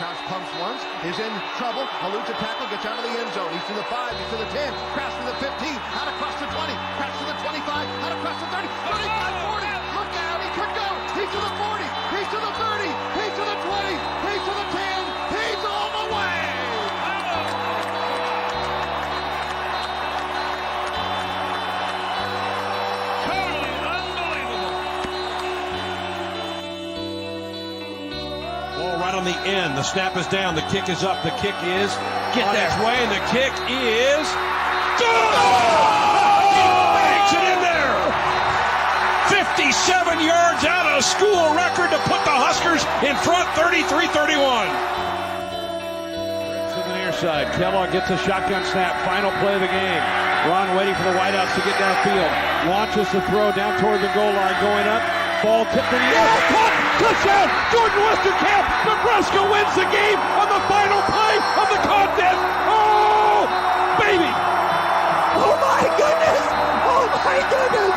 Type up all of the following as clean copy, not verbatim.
Kraus pumps once, is in trouble, eludes a tackle, gets out of the end zone. He's to the 5, he's to the 10, Kraus to the 15, out across the 20, Kraus to the 25, out across the 30, 35, 40, look out, he could go, he's to the 40, he's to the 30, he's to the 20, he's to the 10, he's all the way! Right on the end. The snap is down. The kick is up. The kick is on its way, and the kick is He bangs it in there. 57 yards out of school record to put the Huskers in front, 33-31. To the near side. Kellogg gets a shotgun snap. Final play of the game. Ron waiting for the wideouts to get downfield. Launches the throw down toward the goal line. Going up. Ball tipped in the air. Caught! Touchdown! Jordan Westerkamp! Nebraska wins the game on the final play of the contest! Oh, baby! Oh my goodness! Oh my goodness!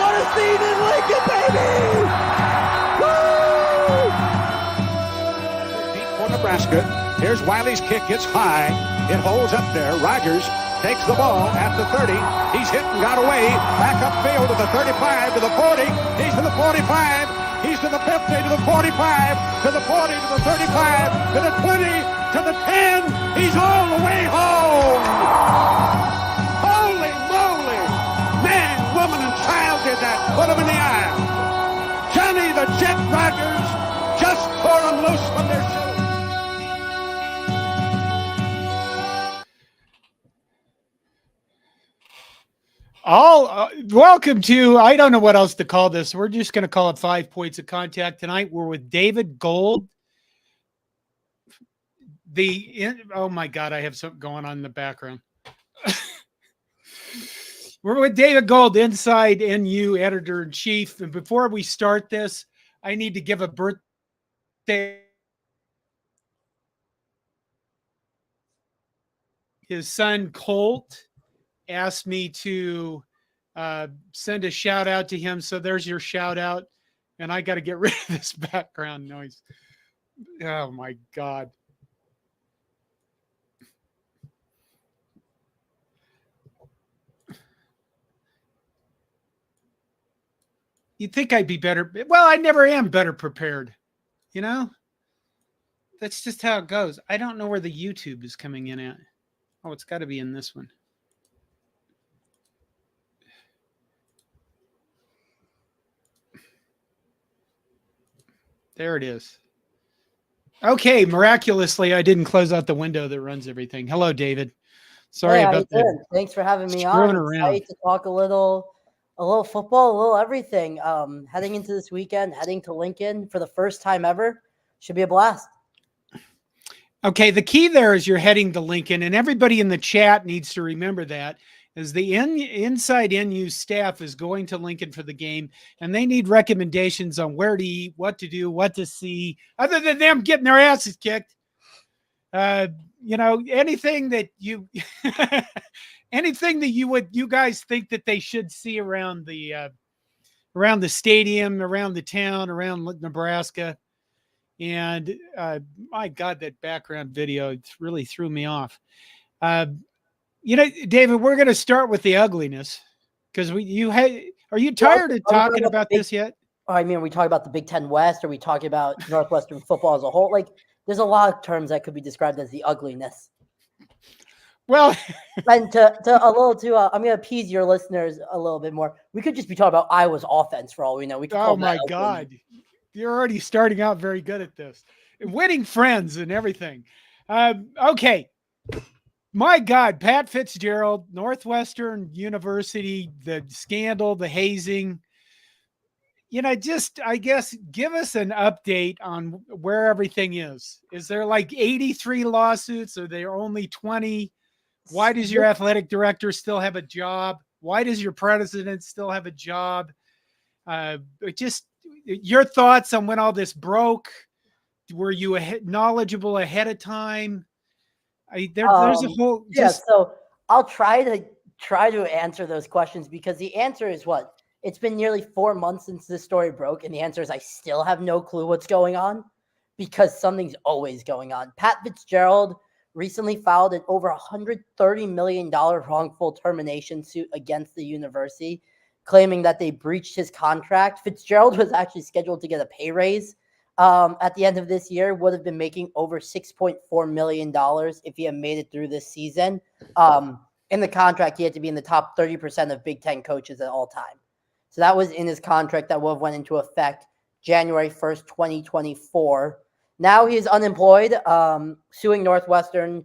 What a scene in Lincoln, baby! Woo! Deep for Nebraska. Here's Wiley's kick. It's high. It holds up there. Rogers takes the ball at the 30. He's hit and got away. Back upfield to the 35, to the 40. He's to the 45. He's to the 50, to the 45, to the 40, to the 35, to the 20, to the 10. He's all the way home. Holy moly. Man, woman, and child did that. Put him in the aisle. Johnny the Jet Rogers just tore them loose from their shoes. Welcome to, I don't know what else to call this. We're just going to call it 5 Points of Contact tonight. We're with David Gold. Oh my God, I have something going on in the background. We're with David Gold, InsideNU editor-in-chief. And before we start this, I need to give a birthday. His son, Colt, asked me to send a shout out to him. So there's your shout out. And I got to get rid of this background noise. Oh my God. You'd think I'd be better. Well, I never am better prepared. You know, that's just how it goes. I don't know where the YouTube is coming in at. Oh, it's got to be in this one. There it is. Okay, miraculously, I didn't close out the window that runs everything. Hello, David. Sorry about that. Thanks for having me on. Excited to talk a little football, a little everything. Heading into this weekend, heading to Lincoln for the first time ever. Should be a blast. Okay, the key there is you're heading to Lincoln, and everybody in the chat needs to remember that, as the InsideNU staff is going to Lincoln for the game, and they need recommendations on where to eat, what to do, what to see, other than them getting their asses kicked. You know, anything that you you guys think that they should see around the stadium, around the town, around Nebraska. And my God, that background video really threw me off. You know, David, we're going to start with the ugliness because are you tired of talking about this yet? I mean, are we talking about the Big Ten West? Are we talking about Northwestern football as a whole? Like, there's a lot of terms that could be described as the ugliness. Well, and I'm going to appease your listeners a little bit more. We could just be talking about Iowa's offense for all we know. We could oh my God. You're already starting out very good at this. Winning friends and everything. Okay. My God, Pat Fitzgerald, Northwestern University, the scandal, the hazing. You know, just, I guess, give us an update on where everything is. Is there like 83 lawsuits? Are there only 20? Why does your athletic director still have a job? Why does your president still have a job? Just your thoughts on when all this broke. Were you knowledgeable ahead of time? There's a whole. So I'll try to answer those questions because the answer is what? It's been nearly 4 months since this story broke, and the answer is I still have no clue what's going on because something's always going on. Pat Fitzgerald recently filed an over $130 million wrongful termination suit against the university, claiming that they breached his contract. Fitzgerald was actually scheduled to get a pay raise at the end of this year, would have been making over $6.4 million if he had made it through this season. In the contract, he had to be in the top 30% of Big Ten coaches at all time. So that was in his contract that would have went into effect January 1st, 2024. Now he is unemployed, suing Northwestern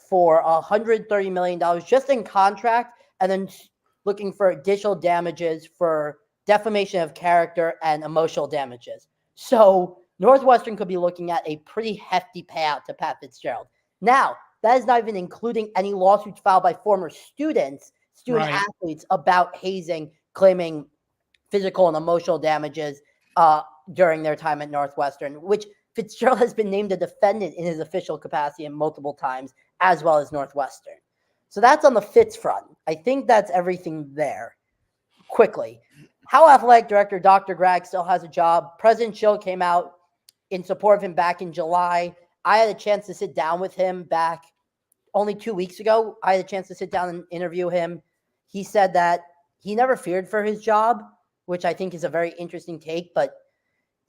for $130 million just in contract, and then looking for additional damages for defamation of character and emotional damages. So Northwestern could be looking at a pretty hefty payout to Pat Fitzgerald. Now, that is not even including any lawsuits filed by former student athletes about hazing, claiming physical and emotional damages during their time at Northwestern, which Fitzgerald has been named a defendant in his official capacity in multiple times, as well as Northwestern. So that's on the Fitz front. I think that's everything there. Quickly, how athletic director Dr. Gregg still has a job. President Schill came out in support of him back in July. I had a chance to sit down with him back only 2 weeks ago. I had a chance to sit down and interview him. He said that he never feared for his job, which I think is a very interesting take, but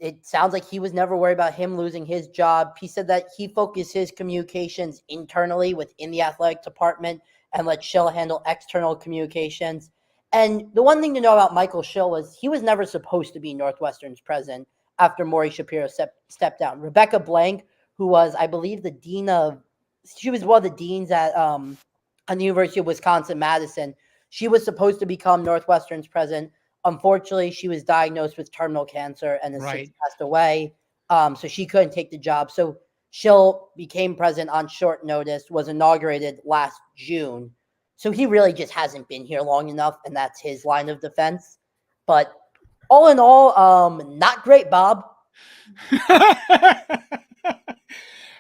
it sounds like he was never worried about him losing his job. He said that he focused his communications internally within the athletic department and let Schill handle external communications. And the one thing to know about Michael Schill was he was never supposed to be Northwestern's president after Maury Shapiro stepped down. Rebecca Blank, who was, I believe, she was one of the deans at the University of Wisconsin-Madison. She was supposed to become Northwestern's president. Unfortunately, she was diagnosed with terminal cancer and has since passed away. So she couldn't take the job. So Schill became president on short notice, was inaugurated last June. So he really just hasn't been here long enough, and that's his line of defense. But all in all, not great, Bob.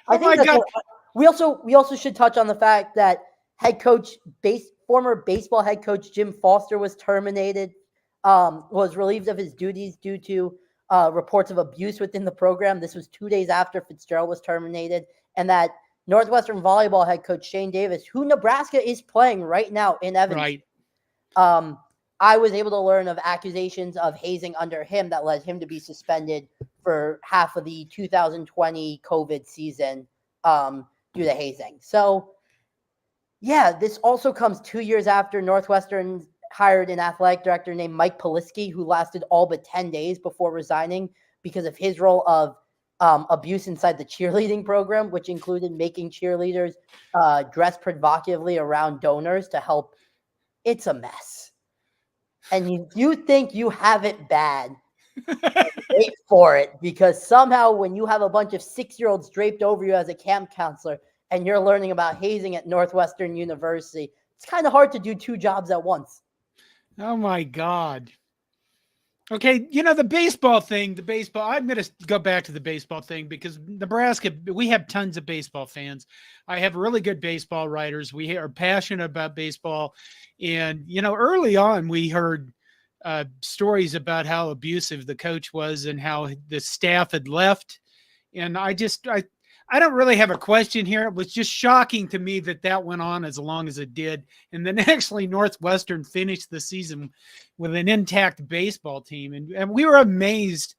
I think we also should touch on the fact that former baseball head coach Jim Foster was terminated, was relieved of his duties due to reports of abuse within the program. This was 2 days after Fitzgerald was terminated, and that Northwestern volleyball head coach Shane Davis, who Nebraska is playing right now in Evanston, I was able to learn of accusations of hazing under him that led him to be suspended for half of the 2020 COVID season due to hazing. So, yeah, this also comes 2 years after Northwestern hired an athletic director named Mike Poliski, who lasted all but 10 days before resigning because of his role of abuse inside the cheerleading program, which included making cheerleaders dress provocatively around donors to help. It's a mess. And you think you have it bad, wait for it, because somehow when you have a bunch of 6-year-olds draped over you as a camp counselor and you're learning about hazing at Northwestern University, it's kind of hard to do 2 jobs at once. Oh, my God. Okay, the baseball thing, I'm going to go back to the baseball thing because Nebraska, we have tons of baseball fans. I have really good baseball writers. We are passionate about baseball. And, early on, we heard stories about how abusive the coach was and how the staff had left. And I don't really have a question here. It was just shocking to me that went on as long as it did. And then actually Northwestern finished the season with an intact baseball team. And we were amazed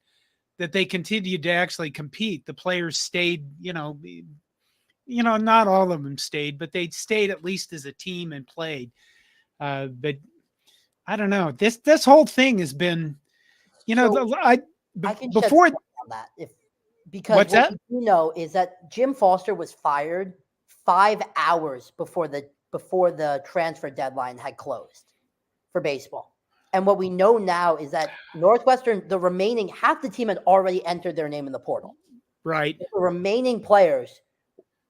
that they continued to actually compete. The players stayed, not all of them stayed, but they stayed at least as a team and played. But I don't know. This whole thing has been, I can before on that because what's that? You know is that Jim Foster was fired 5 hours before the transfer deadline had closed for baseball. And what we know now is that Northwestern, the remaining half the team had already entered their name in the portal. Right. The remaining players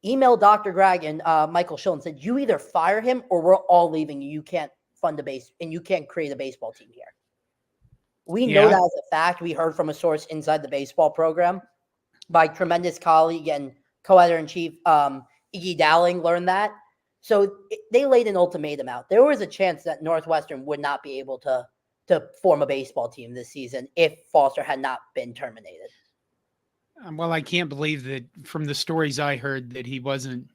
emailed Dr. Gregg and Michael Schill and said, you either fire him or we're all leaving. You can't fund and you can't create a baseball team here. We know that as a fact. We heard from a source inside the baseball program. My tremendous colleague and co-editor-in-chief, Iggy Dowling, learned that. So they laid an ultimatum out. There was a chance that Northwestern would not be able to form a baseball team this season if Foster had not been terminated. Well, I can't believe that from the stories I heard that he wasn't.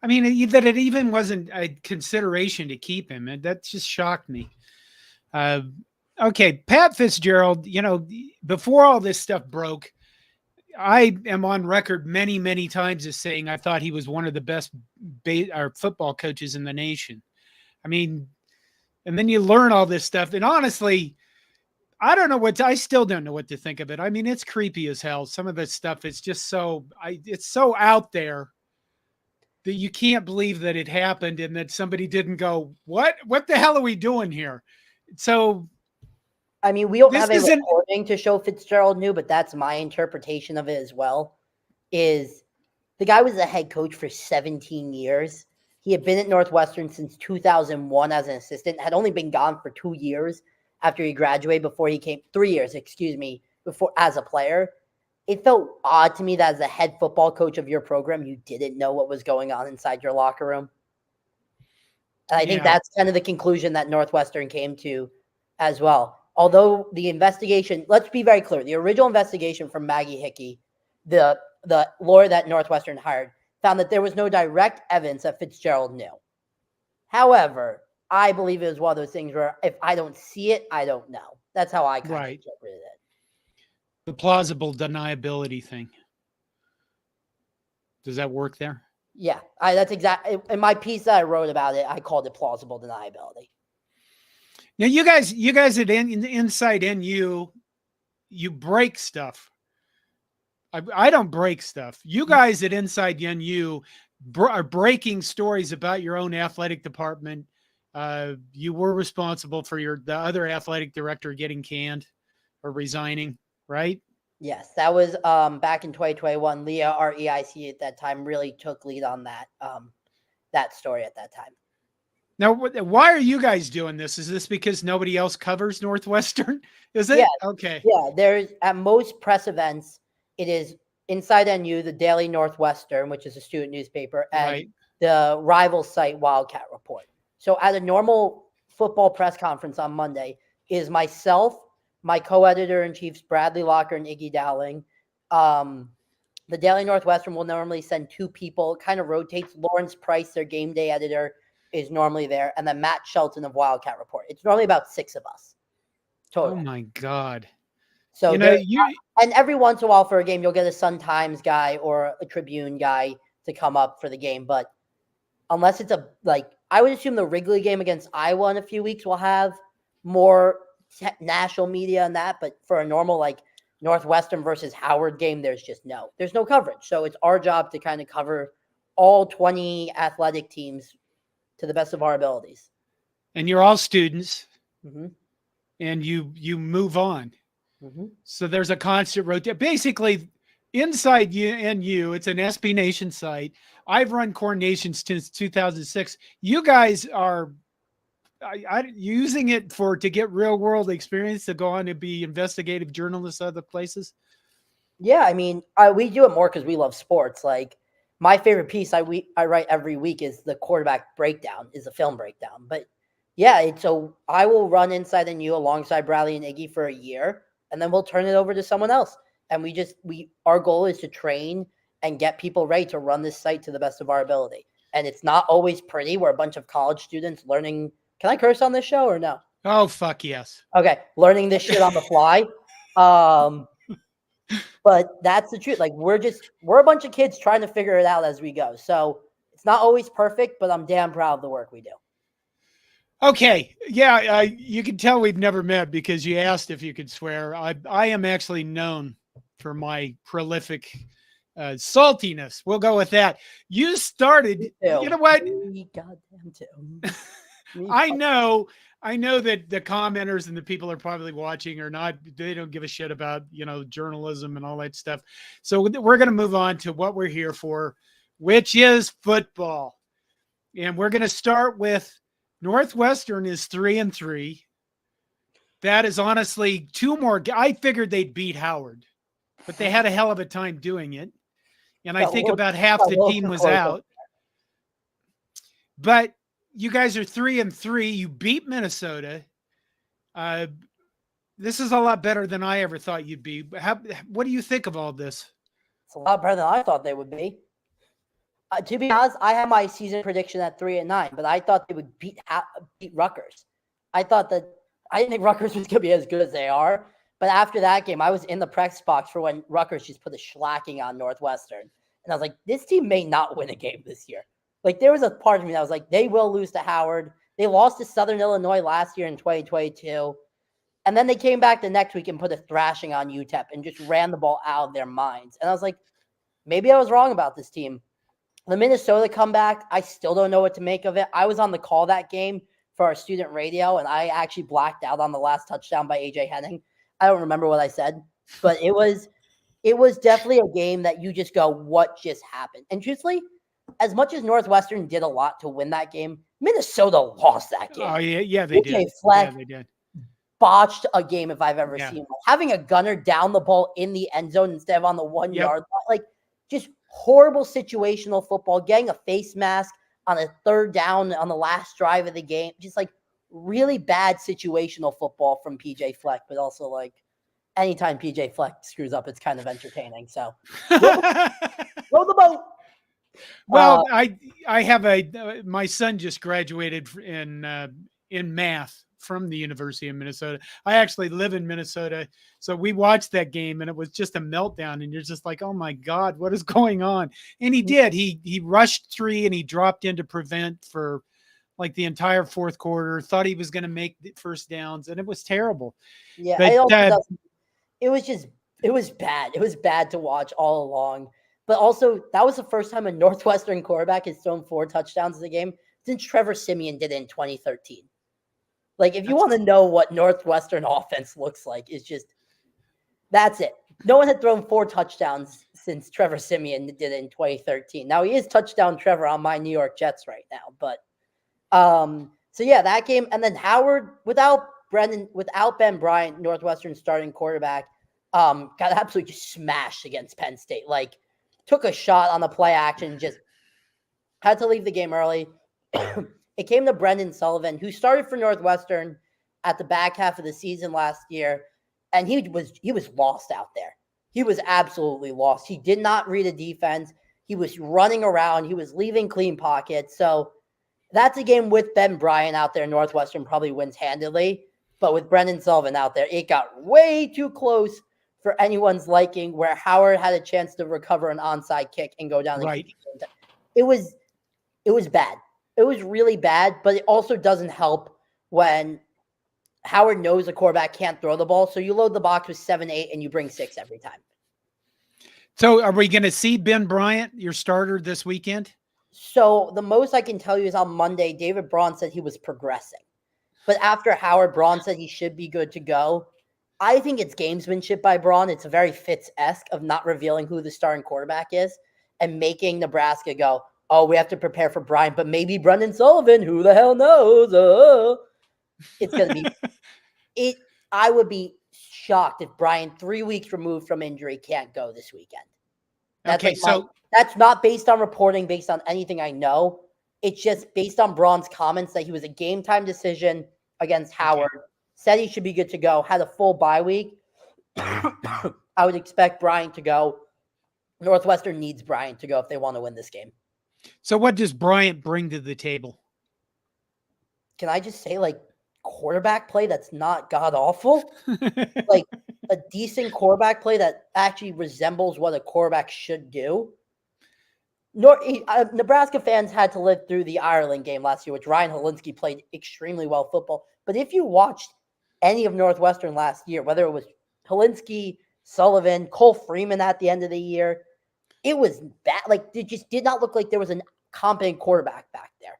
I mean, that it even wasn't a consideration to keep him, and that just shocked me. Okay, Pat Fitzgerald. Before all this stuff broke, I am on record many, many times as saying I thought he was one of the best football coaches in the nation. I mean, and then you learn all this stuff, and honestly, I still don't know what to think of it. I mean, it's creepy as hell. Some of this stuff is just it's so out there that you can't believe that it happened and that somebody didn't go, what the hell are we doing here? So, I mean, we don't have a recording to show Fitzgerald knew, but that's my interpretation of it as well, is the guy was a head coach for 17 years. He had been at Northwestern since 2001 as an assistant, had only been gone for 2 years after he graduated, before he came 3 years, before as a player. It felt odd to me that as the head football coach of your program, you didn't know what was going on inside your locker room. And I think that's kind of the conclusion that Northwestern came to as well. Although the investigation, let's be very clear, the original investigation from Maggie Hickey, the lawyer that Northwestern hired, found that there was no direct evidence that Fitzgerald knew. However, I believe it was one of those things where if I don't see it, I don't know. That's how I kind of interpreted it. The plausible deniability thing. Does that work there? Yeah, that's exactly. In my piece that I wrote about it, I called it plausible deniability. Now, you guys at InsideNU, you break stuff. I don't break stuff. You guys at InsideNU are breaking stories about your own athletic department. You were responsible for the other athletic director getting canned or resigning, right? Yes, that was back in 2021. Leah, our EIC at that time, really took lead on that story at that time. Now, why are you guys doing this? Is this because nobody else covers Northwestern? Is it? Yeah. Okay. Yeah, there's at most press events, it is InsideNU, the Daily Northwestern, which is a student newspaper, and the rival site Wildcat Report. So at a normal football press conference on Monday is myself, my co-editor-in-chiefs, Bradley Locker and Iggy Dowling. The Daily Northwestern will normally send 2 people. It kind of rotates. Lawrence Price, their game day editor, is normally there. And then Matt Shelton of Wildcat Report. It's normally about 6 of us total. Oh, my God. So, and every once in a while for a game, you'll get a Sun-Times guy or a Tribune guy to come up for the game. But unless it's I would assume the Wrigley game against Iowa in a few weeks will have more national media and that. But for a normal, Northwestern versus Howard game, there's no coverage. So it's our job to kind of cover all 20 athletic teams to the best of our abilities. And you're all students. Mm-hmm. And you move on. Mm-hmm. So there's a constant rotation. Basically, InsideNU, it's an SBNation site. I've run CornNation since 2006. You guys are using it to get real world experience to go on to be investigative journalists other places. Yeah, I mean, we do it more because we love sports. My favorite piece I write every week is the quarterback breakdown, is a film breakdown. But yeah, so I will run InsideNU alongside Bradley and Iggy for a year, and then we'll turn it over to someone else. And our goal is to train and get people ready to run this site to the best of our ability. And it's not always pretty. We're a bunch of college students learning. Can I curse on this show or no? Oh, fuck yes. Okay. Learning this shit on the fly. But that's the truth. We're a bunch of kids trying to figure it out as we go. So it's not always perfect, but I'm damn proud of the work we do. Okay. Yeah. You can tell we've never met because you asked if you could swear. I am actually known for my prolific saltiness. We'll go with that. You started, you know what? Goddamn too. I know that the commenters and the people are probably watching they don't give a shit about, journalism and all that stuff. So we're going to move on to what we're here for, which is football. And we're going to start with Northwestern is 3-3. That is honestly 2 more. I figured they'd beat Howard, but they had a hell of a time doing it. And I think about half the team was out. But you guys are 3-3. You beat Minnesota. This is a lot better than I ever thought you'd be. What do you think of all this? It's a lot better than I thought they would be. To be honest, I had my season prediction at 3-9, but I thought they would beat Rutgers. I didn't think Rutgers was going to be as good as they are. But after that game, I was in the press box for when Rutgers just put a shellacking on Northwestern. And I was like, this team may not win a game this year. Like, there was a part of me that was like, they will lose to Howard. They lost to Southern Illinois last year in 2022. And then they came back the next week and put a thrashing on UTEP and just ran the ball out of their minds. And I was like, maybe I was wrong about this team. The Minnesota comeback, I still don't know what to make of it. I was on the call that game for our student radio, and I actually blacked out on the last touchdown by A.J. Henning. I don't remember what I said, but it was definitely a game that you just go, what just happened? And truthfully, as much as Northwestern did a lot to win that game, Minnesota lost that game. Oh, yeah, they did. Fleck yeah, they did. Botched a game if I've ever seen one. Having a gunner down the ball in the end zone instead of on the 1 yard line, like just horrible situational football, getting a face mask on a third down on the last drive of the game, just like really bad situational football from PJ Fleck, but also like anytime PJ Fleck screws up, it's kind of entertaining. So row the boat. Well, I have my son just graduated in math from the University of Minnesota. I actually live in Minnesota, so we watched that game and it was just a meltdown. And you're just like, oh my God, what is going on? And he did. He rushed 3 and he dropped into prevent for like the entire fourth quarter. Thought he was going to make the first downs, and it was terrible. Yeah, but, it was bad. It was bad to watch all along. But also, that was the first time a Northwestern quarterback has thrown 4 touchdowns in the game since Trevor Siemian did it in 2013. Like, if you want to know what Northwestern offense looks like, it's just that's it. No one had thrown 4 touchdowns since Trevor Siemian did it in 2013. Now he is touchdown Trevor on my New York Jets right now, but so yeah, that game, and then Howard without Ben Bryant, Northwestern starting quarterback, got absolutely just smashed against Penn State. Like, took a shot on the play action, just had to leave the game early. It came to Brendan Sullivan, who started for Northwestern at the back half of the season last year, and he was lost out there. He was absolutely lost. He did not read a defense. He was running around. He was leaving clean pockets. So that's a game with Ben Bryant out there. Northwestern probably wins handedly, but with Brendan Sullivan out there, it got way too close for anyone's liking, where Howard had a chance to recover an onside kick and go down. Right. It was bad. It was really bad, but it also doesn't help when Howard knows a quarterback can't throw the ball. So you load the box with 7-8 and you bring 6 every time. So are we going to see Ben Bryant, your starter, this weekend? So the most I can tell you is on Monday, David Braun said he was progressing. But after Howard, Braun said he should be good to go. I think it's gamesmanship by Braun. It's very Fitz-esque of not revealing who the starting quarterback is and making Nebraska go, oh, we have to prepare for Bryant, but maybe Brendan Sullivan, who the hell knows? It's going to be I would be shocked if Bryant, 3 weeks removed from injury, can't go this weekend. That's not based on reporting, based on anything I know. It's just based on Braun's comments that he was a game time decision against Howard, said he should be good to go, had a full bye week. I would expect Bryant to go. Northwestern needs Bryant to go if they want to win this game. So what does Bryant bring to the table? Can I just say, like, quarterback play that's not god-awful? Like, a decent quarterback play that actually resembles what a quarterback should do? Nebraska fans had to live through the Ireland game last year, which Ryan Helinski played extremely well football. But if you watched any of Northwestern last year, whether it was Helinski, Sullivan, Cole Freeman at the end of the year, it was bad. Like, it just did not look like there was a competent quarterback back there.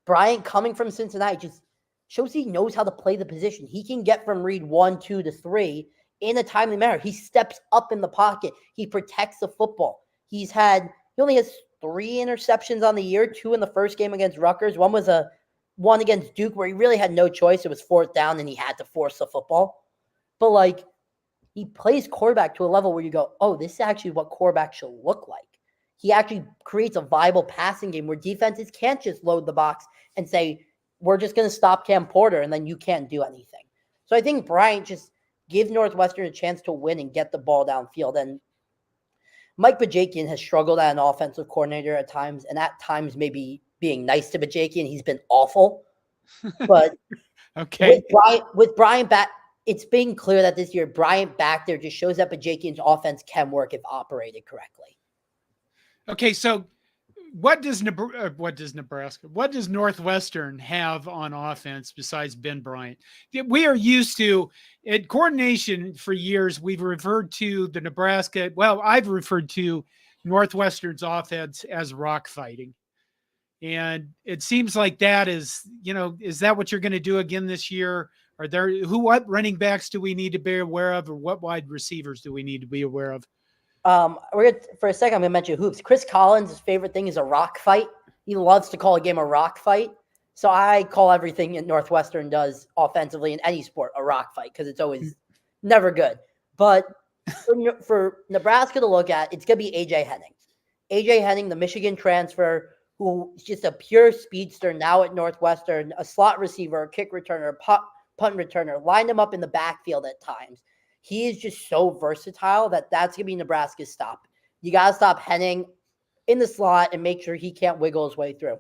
Bryant, coming from Cincinnati, just shows he knows how to play the position. He can get from read 1, 2 to 3 in a timely manner. He steps up in the pocket. He protects the football. He only has 3 interceptions on the year, 2 in the first game against Rutgers. One was one against Duke where he really had no choice. It was 4th down and he had to force the football. But, like, he plays quarterback to a level where you go, oh, this is actually what quarterback should look like. He actually creates a viable passing game where defenses can't just load the box and say, we're just going to stop Cam Porter and then you can't do anything. So I think Bryant just gives Northwestern a chance to win and get the ball downfield. And Mike Bajakian has struggled as an offensive coordinator at times, and at times maybe being nice to Bajakian, he's been awful. But Okay. with Bryant back, it's been clear that this year Bryant back there just shows that Bajakian's offense can work if operated correctly. Okay, so what does Northwestern have on offense besides Ben Bryant? We are used to at CornNation for years. We've referred to the Nebraska. Well, I've referred to Northwestern's offense as rock fighting, and it seems like that is, is that what you're going to do again this year? Are there what running backs do we need to be aware of, or what wide receivers do we need to be aware of? For a second, I'm going to mention hoops. Chris Collins' favorite thing is a rock fight. He loves to call a game a rock fight. So I call everything that Northwestern does offensively in any sport a rock fight because it's always never good. But for Nebraska to look at, it's going to be A.J. Henning. A.J. Henning, the Michigan transfer, who is just a pure speedster now at Northwestern, a slot receiver, a kick returner, punt returner, lined him up in the backfield at times. He is just so versatile that's going to be Nebraska's stop. You got to stop Henning in the slot and make sure he can't wiggle his way through.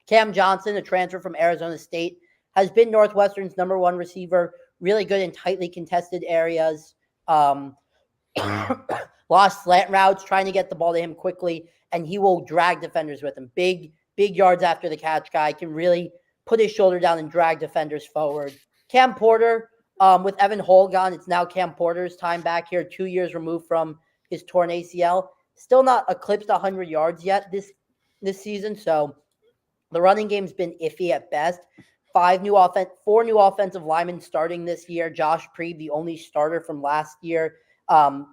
Cam Johnson, a transfer from Arizona State, has been Northwestern's number one receiver, really good in tightly contested areas. Lost slant routes, trying to get the ball to him quickly, and he will drag defenders with him. Big yards after the catch guy, can really put his shoulder down and drag defenders forward. Cam Porter, with Evan Hull gone, it's now Cam Porter's time back here, 2 years removed from his torn ACL. Still not eclipsed 100 yards yet this season, so the running game's been iffy at best. 4 new offensive linemen starting this year. Josh Preeb, the only starter from last year,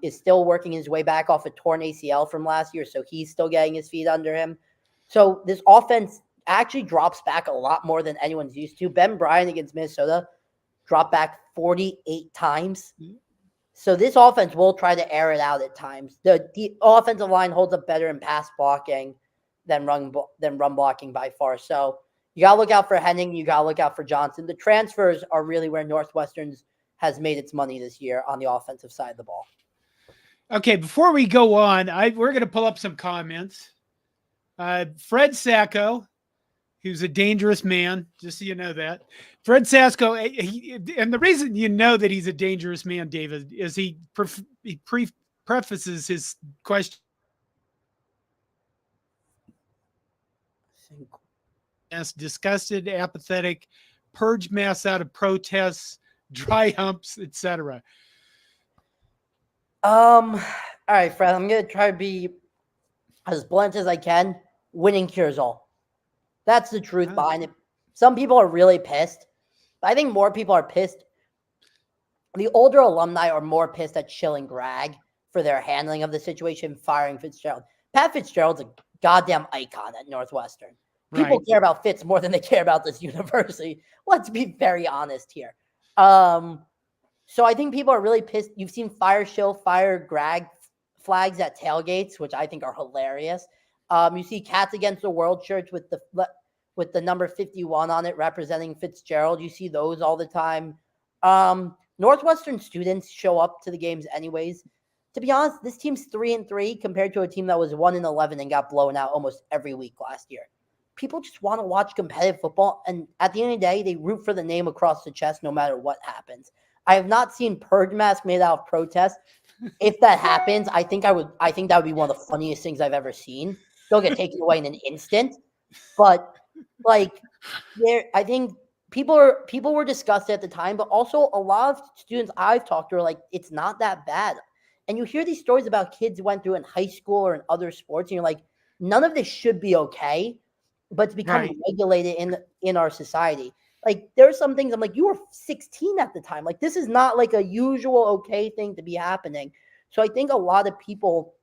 is still working his way back off a torn ACL from last year, so he's still getting his feet under him. So this offense actually drops back a lot more than anyone's used to. Ben Bryant against Minnesota dropped back 48 times. So this offense will try to air it out at times. The offensive line holds up better in pass blocking than run blocking by far. So you got to look out for Henning. You got to look out for Johnson. The transfers are really where Northwestern's has made its money this year on the offensive side of the ball. Okay, before we go on, we're going to pull up some comments. Fred Sacco, who's a dangerous man, just so you know that. Fred Sacco, and the reason you know that he's a dangerous man, David, is he prefaces his question as disgusted, apathetic, purge mass out of protests, dry humps, etc. All right, Fred, I'm going to try to be as blunt as I can. Winning cures all. That's the truth behind it. Some people are really pissed, but I think more people are pissed. The older alumni are more pissed at Schilling Grag for their handling of the situation, firing Fitzgerald. Pat Fitzgerald's a goddamn icon at Northwestern. People care about Fitz more than they care about this university. Let's be very honest here. So I think people are really pissed. You've seen fire Grag flags at tailgates, which I think are hilarious. You see Cats Against the World shirts with the number 51 on it representing Fitzgerald. You see those all the time. Northwestern students show up to the games anyways. To be honest, this team's 3-3 compared to a team that was 1-11 and got blown out almost every week last year. People just want to watch competitive football, and at the end of the day, they root for the name across the chest no matter what happens. I have not seen purge mask made out of protest. If that happens, I think that would be one of the funniest things I've ever seen. They'll get taken away in an instant. But I think people were disgusted at the time, but also a lot of students I've talked to are like, it's not that bad. And you hear these stories about kids who went through in high school or in other sports, and you're like, none of this should be okay, but it's becoming regulated in our society. Like, there are some things I'm like, you were 16 at the time. Like, this is not like a usual okay thing to be happening. So I think a lot of people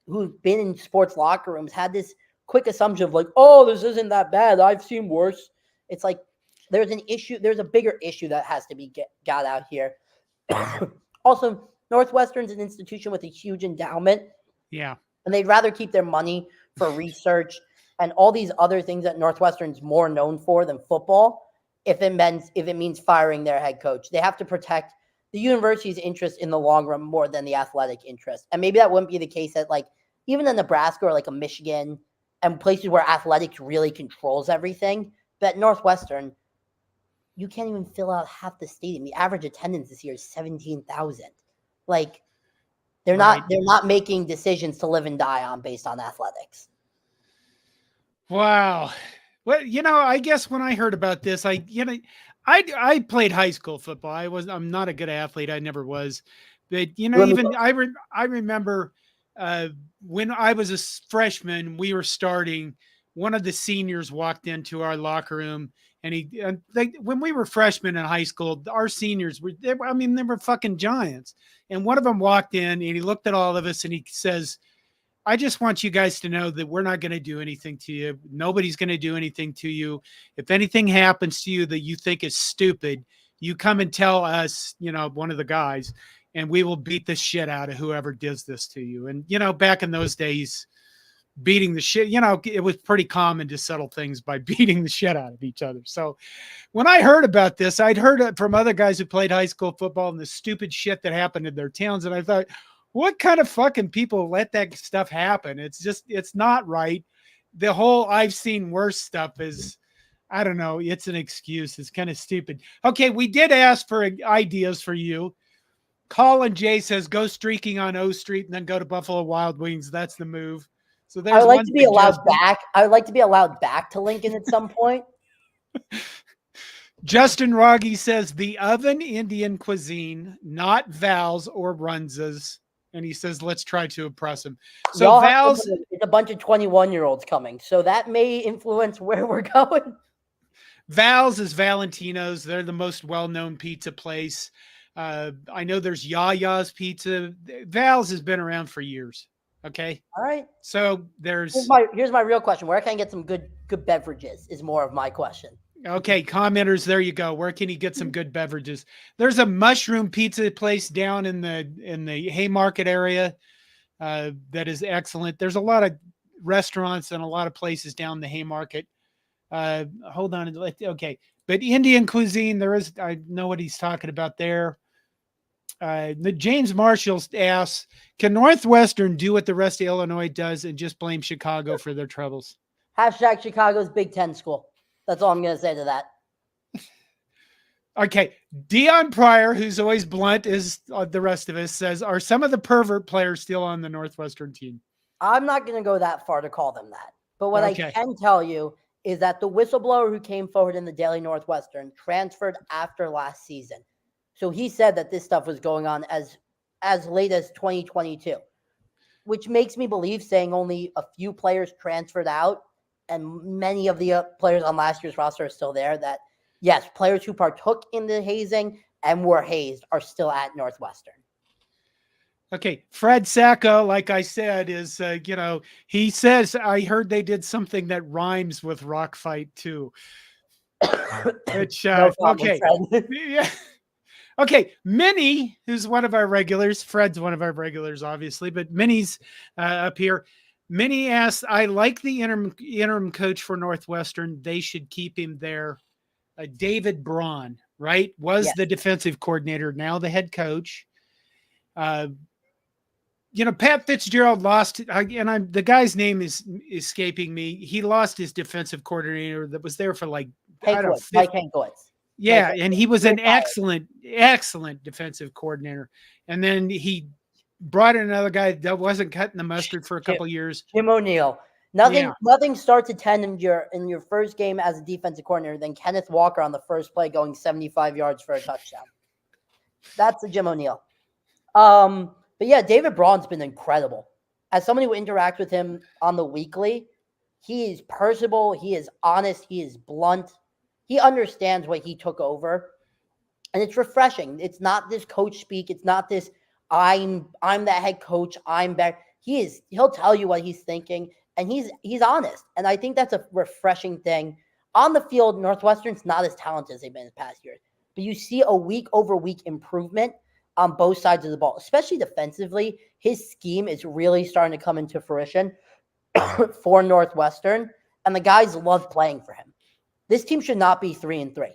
who've been in sports locker rooms had this quick assumption of like, oh, this isn't that bad. I've seen worse. It's like there's an issue. There's a bigger issue that has to be got out here. Also, Northwestern's an institution with a huge endowment. Yeah. And they'd rather keep their money for research and all these other things that Northwestern's more known for than football. If it means firing their head coach, they have to protect the university's interest in the long run more than the athletic interest. And maybe that wouldn't be the case at like even in Nebraska or like a Michigan and places where athletics really controls everything. But at Northwestern, you can't even fill out half the stadium. The average attendance this year is 17,000. Like they're not making decisions to live and die on based on athletics. Wow. Well, I guess when I heard about this, I played high school football. I'm not a good athlete. I never was. But, I remember when I was a freshman, we were starting, one of the seniors walked into our locker room and when we were freshmen in high school, our seniors they were fucking giants. And one of them walked in and he looked at all of us and he says, I just want you guys to know that we're not going to do anything to you. Nobody's going to do anything to you. If anything happens to you that you think is stupid, you come and tell us, one of the guys, and we will beat the shit out of whoever does this to you. And, back in those days, beating the shit, it was pretty common to settle things by beating the shit out of each other. So when I heard about this, I'd heard it from other guys who played high school football and the stupid shit that happened in their towns. And I thought, what kind of fucking people let that stuff happen? It's not right. The whole I've seen worse stuff is, I don't know. It's an excuse. It's kind of stupid. Okay. We did ask for ideas for you. Colin J says, go streaking on O Street and then go to Buffalo Wild Wings. That's the move. So I would like to be allowed back. I would like to be allowed back to Lincoln at some point. Justin Rogge says the oven Indian cuisine, not Val's or Runza's. And he says, let's try to impress him. So Val's, it's a bunch of 21-year-olds coming. So that may influence where we're going. Val's is Valentino's. They're the most well-known pizza place. I know there's Yaya's Pizza. Val's has been around for years. Okay. All right. So here's my real question. Where can I get some good beverages is more of my question. Okay, commenters, there you go. Where can you get some good beverages? There's a mushroom pizza place down in the Haymarket area that is excellent. There's a lot of restaurants and a lot of places down the Haymarket. Hold on. Okay, but Indian cuisine, I know what he's talking about there. The James Marshall asks, can Northwestern do what the rest of Illinois does and just blame Chicago for their troubles? Hashtag Chicago's Big Ten school. That's all I'm going to say to that. Okay. Dion Pryor, who's always blunt as the rest of us, says, are some of the pervert players still on the Northwestern team? I'm not going to go that far to call them that. But what I can tell you is that the whistleblower who came forward in the Daily Northwestern transferred after last season. So he said that this stuff was going on as late as 2022, which makes me believe, saying only a few players transferred out and many of the players on last year's roster are still there, that yes, players who partook in the hazing and were hazed are still at Northwestern. Okay. Fred Sacco, like I said, is, he says, I heard they did something that rhymes with rock fight too. Which, no problem, okay. Yeah. Okay. Minnie, who's one of our regulars, Fred's one of our regulars, obviously, but Minnie's up here. Minnie asks, I like the interim coach for Northwestern. They should keep him there. David Braun, right? Was the defensive coordinator, now the head coach. Pat Fitzgerald lost, the guy's name is escaping me. He lost his defensive coordinator that was there for like, Mike Hankwitz. Yeah, and he was an excellent defensive coordinator. And then he brought in another guy that wasn't cutting the mustard for a couple years. Jim O'Neill. Nothing starts at 10 in your first game as a defensive coordinator than Kenneth Walker on the first play going 75 yards for a touchdown. That's the Jim O'Neill. But yeah, David Braun's been incredible. As somebody who interacts with him on the weekly, he is personable, he is honest, he is blunt. He understands what he took over. And it's refreshing. It's not this coach speak. It's not this I'm the head coach. I'm better. He'll tell you what he's thinking, and he's honest. And I think that's a refreshing thing. On the field, Northwestern's not as talented as they've been in past years, but you see a week-over-week improvement on both sides of the ball, especially defensively. His scheme is really starting to come into fruition for Northwestern, and the guys love playing for him. This team should not be 3-3.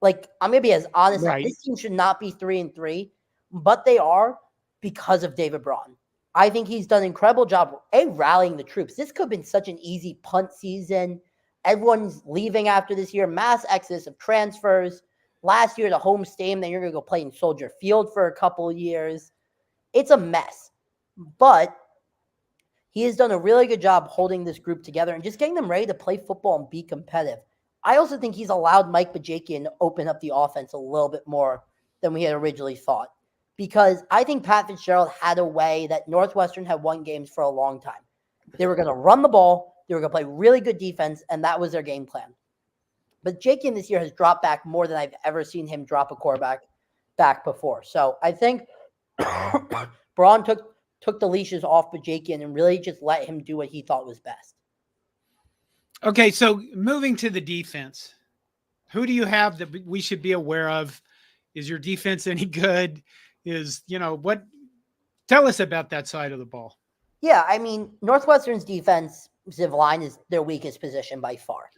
Like, I'm going to be as honest. Right. This team should not be 3-3. but they are because of David Braun. I think he's done an incredible job rallying the troops. This could have been such an easy punt season. Everyone's leaving after this year, mass exodus of transfers. Last year, the home stadium, then you're going to go play in Soldier Field for a couple of years. It's a mess. But he has done a really good job holding this group together and just getting them ready to play football and be competitive. I also think he's allowed Mike Bajakian to open up the offense a little bit more than we had originally thought. Because I think Pat Fitzgerald had a way that Northwestern had won games for a long time. They were going to run the ball, they were going to play really good defense, and that was their game plan. But Bajakian this year has dropped back more than I've ever seen him drop a quarterback back before. So I think Braun took the leashes off Bajakian and really just let him do what he thought was best. Okay, so moving to the defense, who do you have that we should be aware of? Is your defense any good? Tell us about that side of the ball. Yeah, I mean, Northwestern's defensive line is their weakest position by far.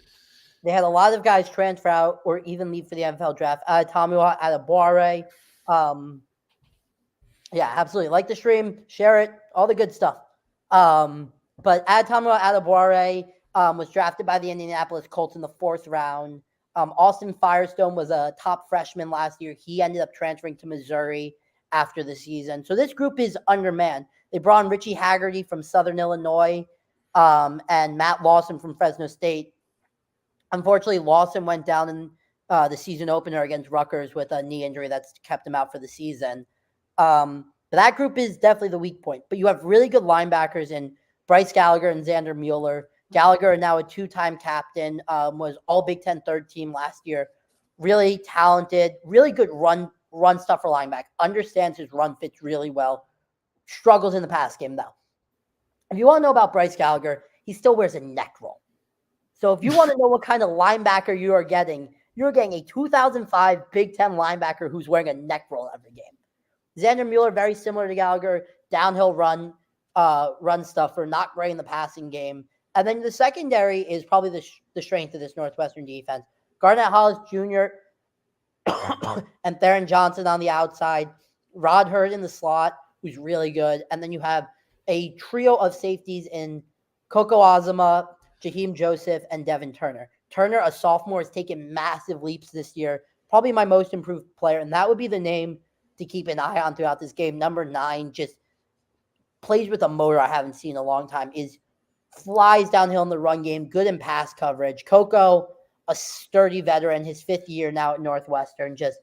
They had a lot of guys transfer out or even leave for the NFL draft. Adetomiwa Adebawore. Yeah, absolutely. Like the stream, share it, all the good stuff. But Adetomiwa Adebawore was drafted by the Indianapolis Colts in the 4th round. Austin Firestone was a top freshman last year. He ended up transferring to Missouri after the season. So this group is undermanned. They brought in Richie Haggerty from Southern Illinois and Matt Lawson from Fresno State. Unfortunately, Lawson went down in the season opener against Rutgers with a knee injury that's kept him out for the season. But that group is definitely the weak point. But you have really good linebackers in Bryce Gallagher and Xander Mueller. Gallagher, now a 2-time captain, was all Big Ten third team last year. Really talented, really good run stuff for linebacker. Understands his run fits really well. Struggles in the pass game, though. If you want to know about Bryce Gallagher, he still wears a neck roll. So if you want to know what kind of linebacker you're getting a 2005 Big Ten linebacker who's wearing a neck roll every game. Xander Mueller, very similar to Gallagher, downhill run stuffer, not great in the passing game. And then the secondary is probably the strength of this Northwestern defense. Garnett Hollis Jr. and Theron Johnson on the outside. Rod Hurd in the slot, who's really good. And then you have a trio of safeties in Coco Azama, Jaheim Joseph, and Devin Turner. Turner, a sophomore, has taken massive leaps this year. Probably my most improved player. And that would be the name to keep an eye on throughout this game. Number 9 just plays with a motor I haven't seen in a long time. Flies downhill in the run game, good in pass coverage. Coco, a sturdy veteran, his 5th year now at Northwestern, just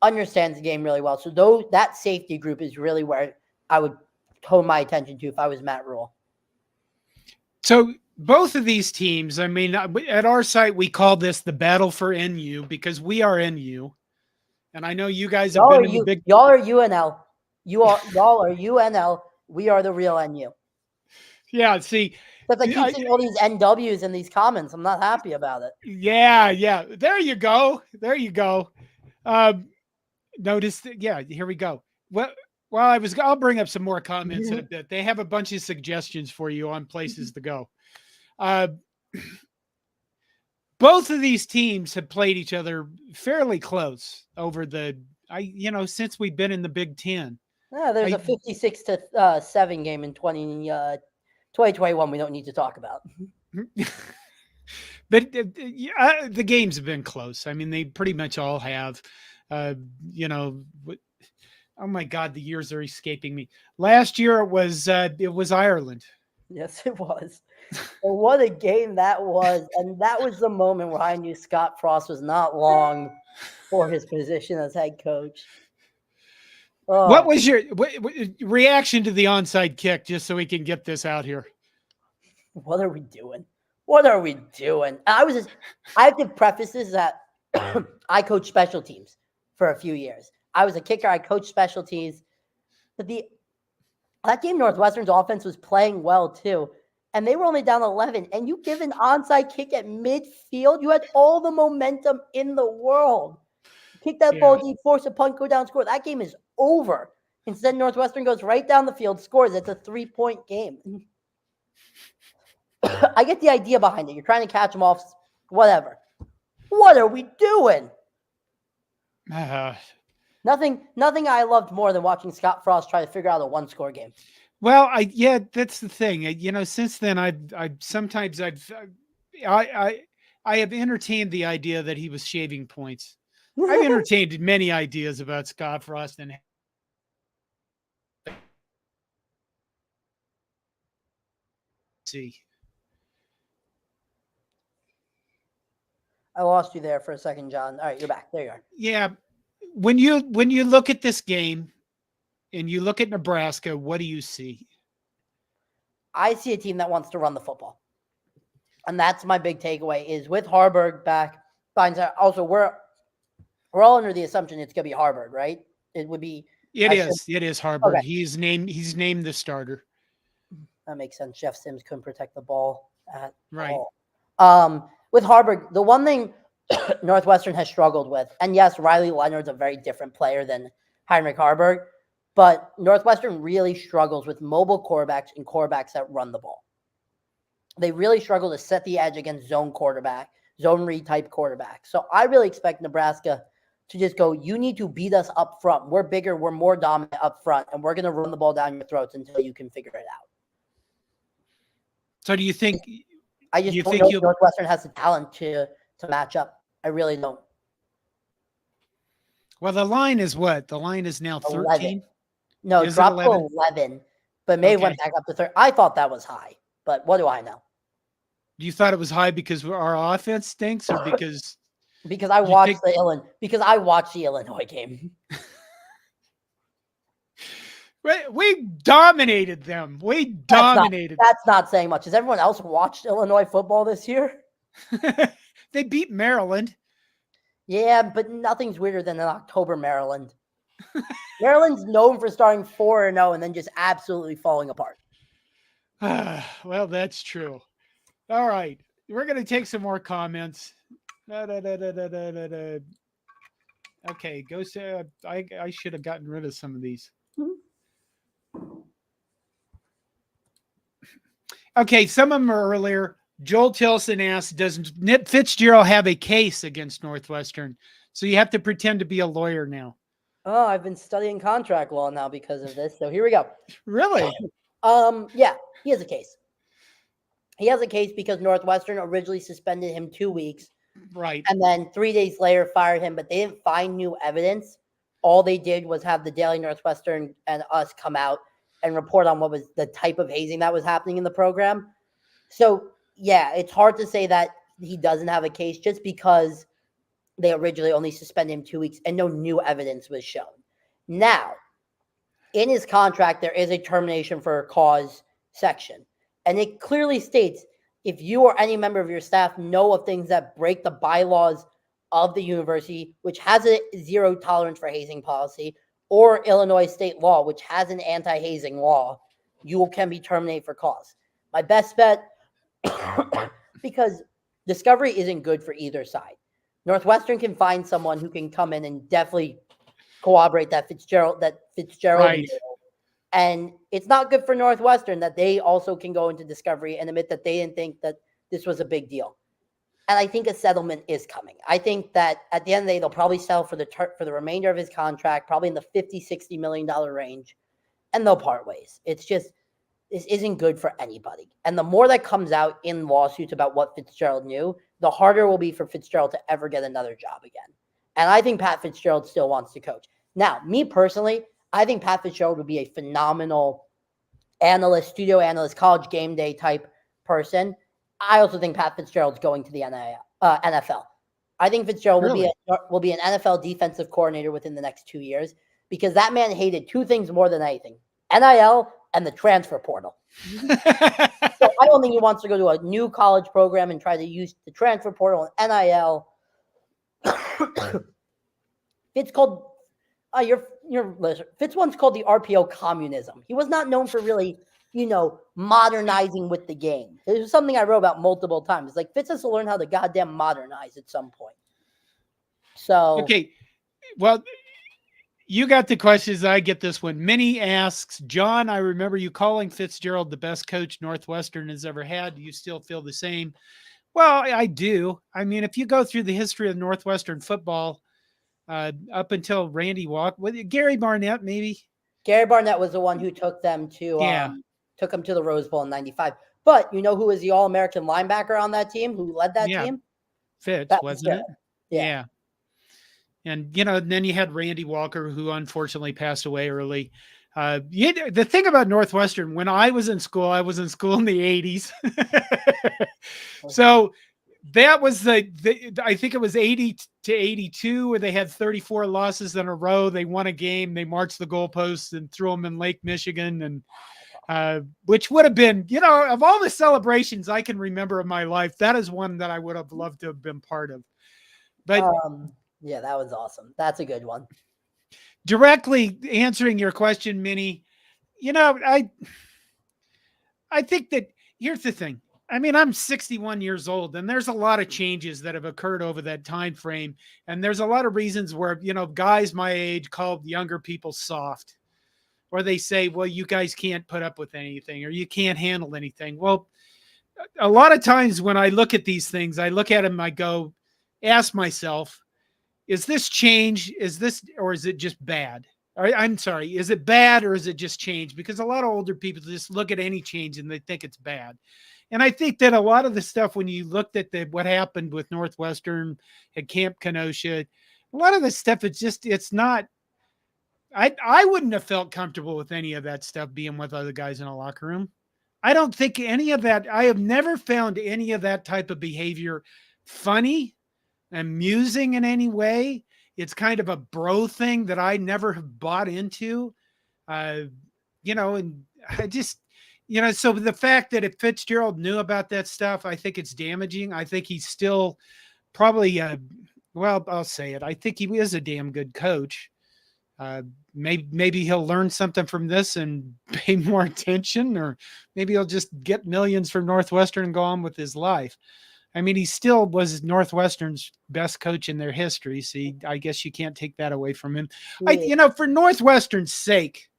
understands the game really well. So that safety group is really where I would tone my attention to if I was Matt Rule. So both of these teams, I mean, at our site, we call this the battle for NU because we are NU. And I know you guys have been in the big... Y'all are UNL. Y'all are UNL. We are the real NU. Yeah, see... But I keep seeing all these NWs in these comments. I'm not happy about it. Yeah. There you go. Notice, here we go. Well, I'll bring up some more comments in a bit. They have a bunch of suggestions for you on places to go. Both of these teams have played each other fairly close over since we've been in the Big Ten. Yeah, there's a 56-7 game in 2021 we don't need to talk about. But the games have been close. I mean, they pretty much all have. Oh my God, the years are escaping me. Last year it was Ireland. Yes, it was. Well, what a game that was. And that was the moment where I knew Scott Frost was not long for his position as head coach. Oh. What was your reaction to the onside kick, just so we can get this out here? What are we doing? I have to preface this that I coached special teams for a few years. I was a kicker. I coached special teams. But that game, Northwestern's offense was playing well too. And they were only down 11. And you give an onside kick at midfield, you had all the momentum in the world. Kick that ball deep, force a punt, go down, score. That game is over. Instead, Northwestern goes right down the field, scores. It's a 3-point game. I get the idea behind it. You're trying to catch them off, whatever. What are we doing? Nothing I loved more than watching Scott Frost try to figure out a one-score game. Well, that's the thing. Since then I have entertained the idea that he was shaving points. I've entertained many ideas about Scott Frost and see. I lost you there for a second, John. All right, you're back. There you are. Yeah. When you look at this game and you look at Nebraska, what do you see? I see a team that wants to run the football. And that's my big takeaway is with Harburg back. Also, we're all under the assumption it's going to be Harburg, right? It would be. It is Harburg. Okay. He's named the starter. That makes sense. Jeff Sims couldn't protect the ball at all. With Harburg, the one thing Northwestern has struggled with, and yes, Riley Leonard's a very different player than Heinrich Harburg, but Northwestern really struggles with mobile quarterbacks and quarterbacks that run the ball. They really struggle to set the edge against zone read type quarterbacks. So I really expect Nebraska to just go, you need to beat us up front. We're bigger, we're more dominant up front, and we're going to run the ball down your throats until you can figure it out. So do you think I just don't know if Northwestern has the talent to match up. I really don't. Well, the line is what? The line is now 13? No, it dropped to 11, but May went back up to 13. I thought that was high, but what do I know? You thought it was high because our offense stinks or because because I watched the Illinois game. We dominated them. That's not saying much. Has everyone else watched Illinois football this year? They beat Maryland. Yeah, but nothing's weirder than an October Maryland. Maryland's known for starting 4-0 and then just absolutely falling apart. Well, that's true. All right. We're going to take some more comments. Okay, go say I should have gotten rid of some of these. Okay, some of them are earlier. Joel Tilson asked, does Fitzgerald have a case against Northwestern? So you have to pretend to be a lawyer now. Oh, I've been studying contract law now because of this. So here we go. Really? Yeah, he has a case. He has a case because Northwestern originally suspended him 2 weeks. Right. And then 3 days later fired him, but they didn't find new evidence. All they did was have the Daily Northwestern and us come out and report on what was the type of hazing that was happening in the program. So, yeah, it's hard to say that he doesn't have a case just because they originally only suspended him 2 weeks and no new evidence was shown. Now, in his contract, there is a termination for a cause section. And it clearly states if you or any member of your staff know of things that break the bylaws of the university, which has a zero tolerance for hazing policy, or Illinois state law, which has an anti-hazing law, you can be terminated for cause. My best bet, because discovery isn't good for either side. Northwestern can find someone who can come in and definitely corroborate that Fitzgerald right. knew. And it's not good for Northwestern that they also can go into discovery and admit that they didn't think that this was a big deal. And I think a settlement is coming. I think that at the end of the day, they'll probably settle for the remainder of his contract, probably in the $50-60 million range, and they'll part ways. It's just, this isn't good for anybody. And the more that comes out in lawsuits about what Fitzgerald knew, the harder it will be for Fitzgerald to ever get another job again. And I think Pat Fitzgerald still wants to coach. Now, me personally, I think Pat Fitzgerald would be a phenomenal analyst, studio analyst, college game day type person. I also think Pat Fitzgerald's going to the NFL. I think Fitzgerald will be an NFL defensive coordinator within the next 2 years because that man hated two things more than anything: NIL and the transfer portal. So I don't think he wants to go to a new college program and try to use the transfer portal and NIL. Fitz called Fitz once called the RPO communism. He was not known for really, modernizing with the game. It was something I wrote about multiple times. It's like Fitz has to learn how to goddamn modernize at some point. So okay, well, you got the questions. I get this one. Minnie asks, John, I remember you calling Fitzgerald the best coach Northwestern has ever had. Do you still feel the same? Well, I do. I mean, if you go through the history of Northwestern football, up until Randy Walker. Gary Barnett, maybe. Gary Barnett was the one who took them to the Rose Bowl in '95. But you know who was the All-American linebacker on that team? Who led that team? Fitz, wasn't it? Yeah. And then you had Randy Walker, who unfortunately passed away early. The thing about Northwestern, when I was in school in the 80s. So that was I think it was 80 to 82, where they had 34 losses in a row. They won a game. They marched the goalposts and threw them in Lake Michigan. And which would have been, of all the celebrations I can remember in my life, that is one that I would have loved to have been part of. But yeah, that was awesome. That's a good one. Directly answering your question, Minnie, I think that here's the thing. I mean, I'm 61 years old, and there's a lot of changes that have occurred over that time frame. And there's a lot of reasons where, guys my age call younger people soft, or they say, well, you guys can't put up with anything, or you can't handle anything. Well, a lot of times when I look at these things, I look at them, I go, ask myself, is this change? Or is it just bad? I'm sorry. Is it bad, or is it just change? Because a lot of older people just look at any change and they think it's bad. And I think that a lot of the stuff, when you looked at what happened with Northwestern at Camp Kenosha, a lot of the stuff, it's not, I wouldn't have felt comfortable with any of that stuff being with other guys in a locker room. I don't think any of that, I have never found any of that type of behavior funny, amusing in any way. It's kind of a bro thing that I never have bought into, and I just, so the fact that if Fitzgerald knew about that stuff, I think it's damaging. I think he's still probably, I'll say it. I think he is a damn good coach. Maybe he'll learn something from this and pay more attention, or maybe he'll just get millions from Northwestern and go on with his life. I mean, he still was Northwestern's best coach in their history. So I guess you can't take that away from him. Yeah. For Northwestern's sake,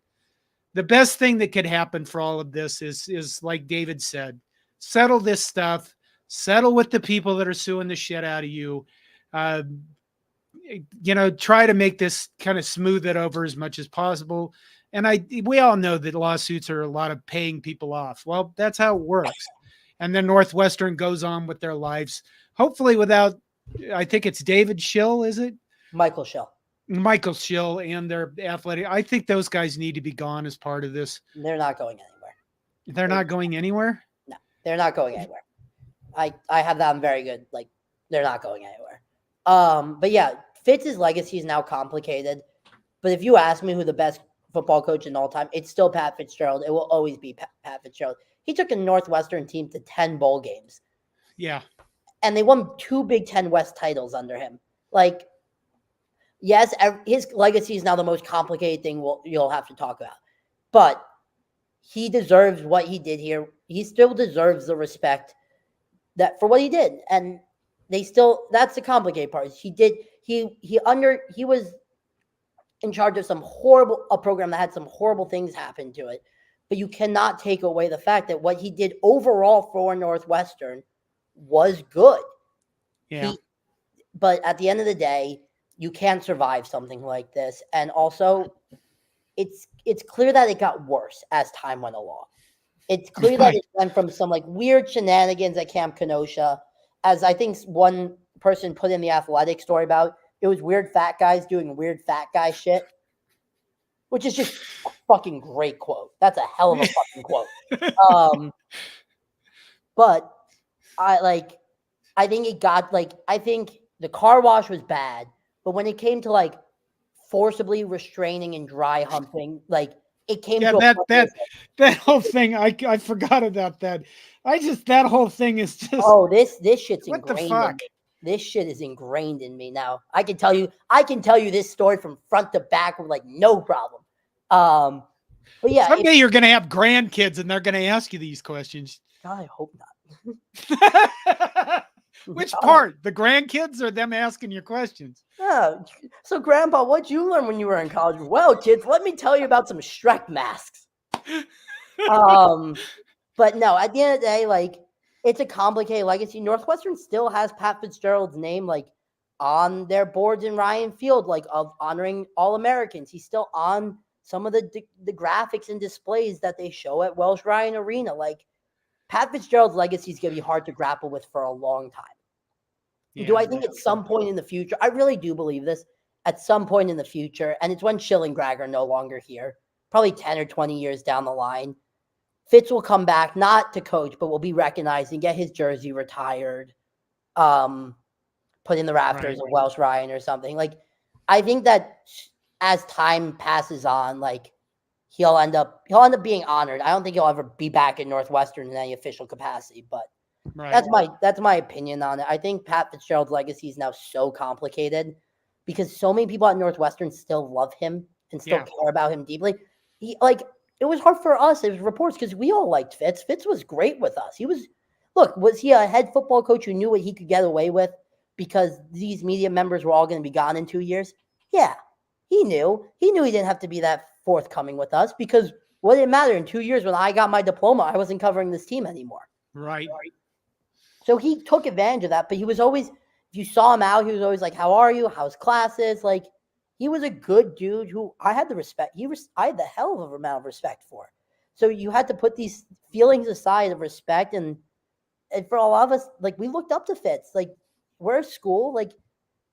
the best thing that could happen for all of this is like David said, settle this stuff, settle with the people that are suing the shit out of you. Try to make this kind of smooth it over as much as possible. And we all know that lawsuits are a lot of paying people off. Well, that's how it works. And then Northwestern goes on with their lives, hopefully without, I think it's David Schill, is it? Michael Schill And their athletic. I think those guys need to be gone as part of this. They're not going anywhere. They're not going anywhere? No, they're not going anywhere. I have them very good. Like, they're not going anywhere. But yeah, Fitz's legacy is now complicated. But if you ask me who the best football coach in all time, it's still Pat Fitzgerald. It will always be Pat Fitzgerald. He took a Northwestern team to 10 bowl games. Yeah. And they won 2 Big Ten West titles under him. Like, yes, his legacy is now the most complicated thing you'll have to talk about. But he deserves what he did here. He still deserves the respect that for what he did. And that's the complicated part. He was in charge of a program that had some horrible things happen to it. But you cannot take away the fact that what he did overall for Northwestern was good. Yeah. But at the end of the day, you can't survive something like this. And also, it's clear that it got worse as time went along. It's clear that it went from some weird shenanigans at Camp Kenosha, as I think one person put in the Athletic story about, it was weird fat guys doing weird fat guy shit. Which is just a fucking great quote. That's a hell of a fucking quote. But I think it got I think the car wash was bad, but when it came to forcibly restraining and dry humping, it came to that whole thing. I forgot about that. That whole thing is just this shit's what ingrained the fuck? in me. This shit is ingrained in me now. I can tell you this story from front to back with no problem. But yeah, someday you're going to have grandkids and they're going to ask you these questions. I hope not. Which part? The grandkids or them asking your questions? Yeah. So, Grandpa, what'd you learn when you were in college? Well, kids, let me tell you about some Shrek masks. But no, at the end of the day, it's a complicated legacy. Northwestern still has Pat Fitzgerald's name, on their boards in Ryan Field, like of honoring All-Americans. He's still on some of the graphics and displays that they show at Welsh Ryan Arena. Like, Pat Fitzgerald's legacy is going to be hard to grapple with for a long time. Yeah, do I think at some point in the future, I really do believe this, at some point in the future, and it's when Schill and Greg are no longer here, probably 10 or 20 years down the line, Fitz will come back, not to coach, but will be recognized and get his jersey retired, put in the rafters of Welsh Ryan or something. Like, I think that as time passes on, like, he'll end up being honored. I don't think he'll ever be back at Northwestern in any official capacity, but that's my opinion on it. I think Pat Fitzgerald's legacy is now so complicated because so many people at Northwestern still love him and still care about him deeply. It was hard for us as reporters because we all liked Fitz. Fitz was great with us. Was he a head football coach who knew what he could get away with because these media members were all going to be gone in 2 years? Yeah, he knew. He knew he didn't have to be that forthcoming with us because what did it matter? In 2 years when I got my diploma, I wasn't covering this team anymore. Right. So he took advantage of that, but he was always, if you saw him out, he was always like, how are you? How's classes? Like, he was a good dude who I had the respect. I had the hell of a amount of respect for. So you had to put these feelings aside of respect. And for a lot of us, like, we looked up to Fitz. Like, we're a school. Like,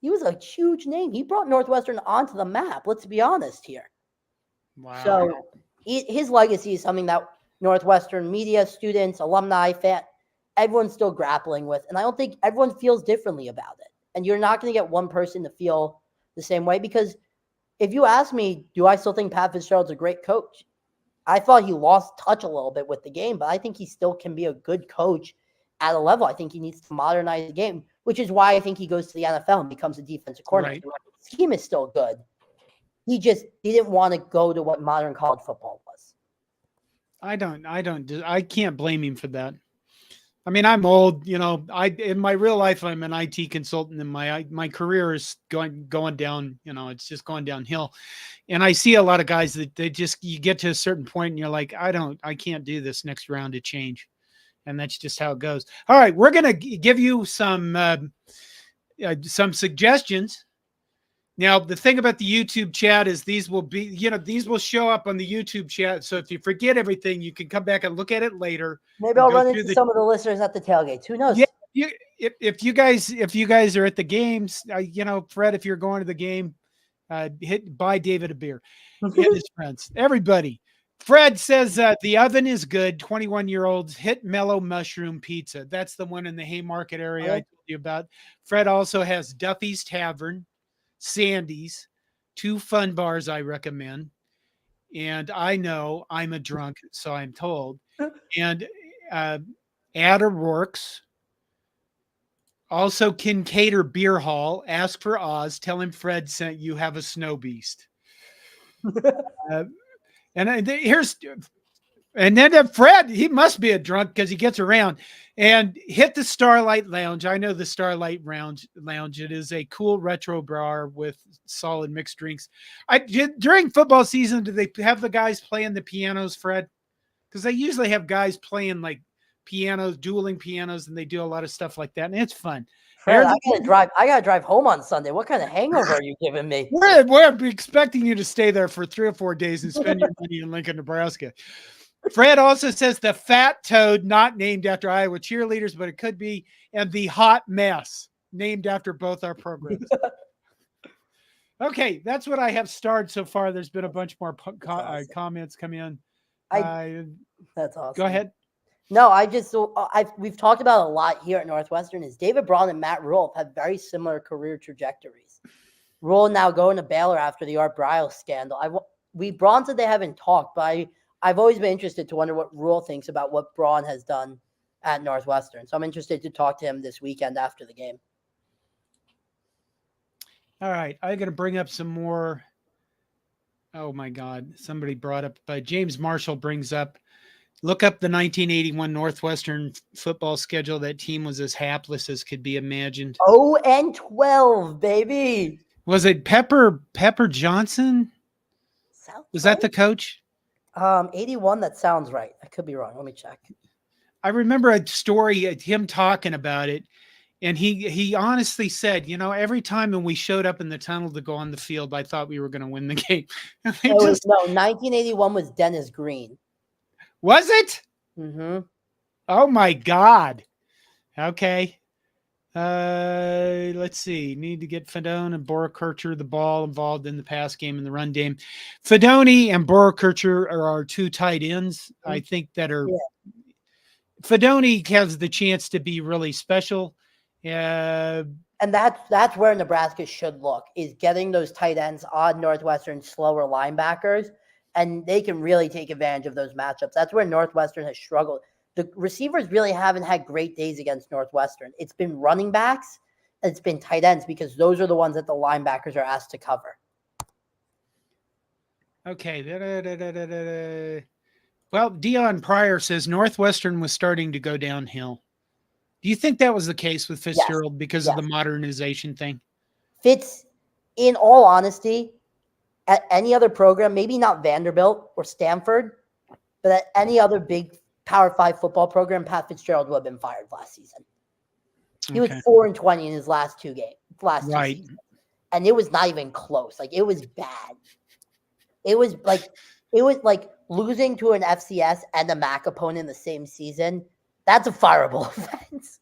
he was a huge name. He brought Northwestern onto the map. Let's be honest here. Wow. So his legacy is something that Northwestern media, students, alumni, everyone's still grappling with. And I don't think everyone feels differently about it. And you're not going to get one person to feel the same way because if you ask me, do I still think Pat Fitzgerald's a great coach? I thought he lost touch a little bit with the game, but I think he still can be a good coach at a level. I think he needs to modernize the game, which is why I think he goes to the NFL and becomes a defensive coordinator. Right. The scheme is still good. He didn't want to go to what modern college football was. I can't blame him for that. I mean, I'm old, in my real life, I'm an IT consultant and my career is going down, it's just going downhill. And I see a lot of guys that you get to a certain point and you're like, I can't do this next round of change. And that's just how it goes. All right. We're going to give you some suggestions. Now, the thing about the YouTube chat is these will show up on the YouTube chat. So if you forget everything, you can come back and look at it later. Maybe I'll run into some of the listeners at the tailgates. Who knows? Yeah, if you guys are at the games, Fred, if you're going to the game, buy David a beer and his friends, everybody. Fred says the oven is good. 21-year-olds hit Mellow Mushroom Pizza. That's the one in the Haymarket area I told you about. Fred also has Duffy's Tavern, Sandy's, 2 fun bars I recommend. And I know I'm a drunk, so I'm told. And Ad O'Rourke's. Also Kincaidor Beer Hall. Ask for Oz. Tell him Fred sent you. Have a snow beast. And then Fred, he must be a drunk because he gets around and hit the Starlight Lounge. I know the Starlight Lounge. It is a cool retro bar with solid mixed drinks. During football season, do they have the guys playing the pianos, Fred? Because they usually have guys playing like pianos, dueling pianos, and they do a lot of stuff like that. And it's fun. Fred, I gotta drive home on Sunday. What kind of hangover are you giving me? We're expecting you to stay there for 3 or 4 days and spend your money in Lincoln, Nebraska. Fred also says the Fat Toad, not named after Iowa cheerleaders, but it could be, and the Hot Mess, named after both our programs. Okay, that's what I have starred so far. There's been a bunch more comments come in. That's awesome. Go ahead. No, we've talked about a lot here at Northwestern is David Braun and Matt Rule have very similar career trajectories. Rule now going to Baylor after the Art Briles scandal. Braun said they haven't talked, but I've always been interested to wonder what Rule thinks about what Braun has done at Northwestern. So I'm interested to talk to him this weekend after the game. All right. I'm going to bring up some more. Oh, my God. Somebody brought up, James Marshall brings up, look up the 1981 Northwestern football schedule. That team was as hapless as could be imagined. 0-12, baby. Was it Pepper Johnson? Was that the coach? 81, that sounds right. I could be wrong. Let me check. I remember a story of him talking about it, And he honestly said, every time when we showed up in the tunnel to go on the field, I thought we were going to win the game. No, 1981 was Dennis Green. Was it? Mm-hmm. Oh my God. Okay. Let's see. Need to get Fedone and Borakircher the ball involved in the pass game and the run game. Fedone and Borakircher are our two tight ends. Mm-hmm. I think that are. Yeah. Fedone has the chance to be really special. And that's where Nebraska should look, is getting those tight ends on Northwestern slower linebackers, and they can really take advantage of those matchups. That's where Northwestern has struggled. The receivers really haven't had great days against Northwestern. It's been running backs, and it's been tight ends, because those are the ones that the linebackers are asked to cover. Okay. Well, Dion Pryor says Northwestern was starting to go downhill. Do you think that was the case with Fitzgerald because of the modernization thing? Fitz, in all honesty, at any other program, maybe not Vanderbilt or Stanford, but at any other big Power 5 football program, Pat Fitzgerald would have been fired last season. He was 4-20 in his last two games, two seasons. And it was not even close. Like, it was bad. It was like losing to an FCS and a MAC opponent in the same season. That's a fireable offense.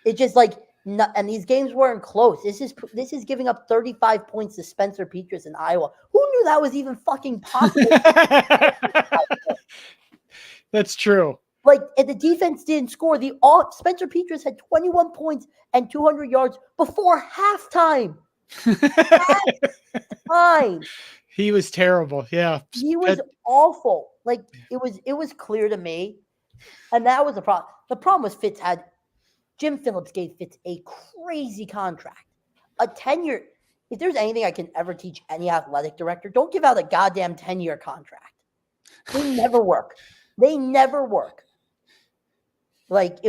It's just and these games weren't close. This is giving up 35 points to Spencer Petras in Iowa. Who knew that was even fucking possible? That's true. And the defense didn't score. Spencer Petras had 21 points and 200 yards before halftime. Halftime. He was terrible. Yeah. He was awful. It was clear to me. And that was the problem. The problem was Jim Phillips gave Fitz a crazy contract. A 10-year. If there's anything I can ever teach any athletic director, don't give out a goddamn 10-year contract. They never work. It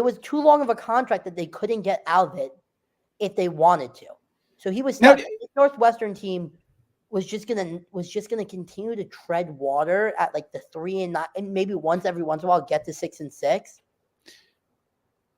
was too long of a contract that they couldn't get out of it if they wanted to. So he was stuck. The Northwestern team was just gonna continue to tread water at the 3-9, and maybe every once in a while get to 6-6.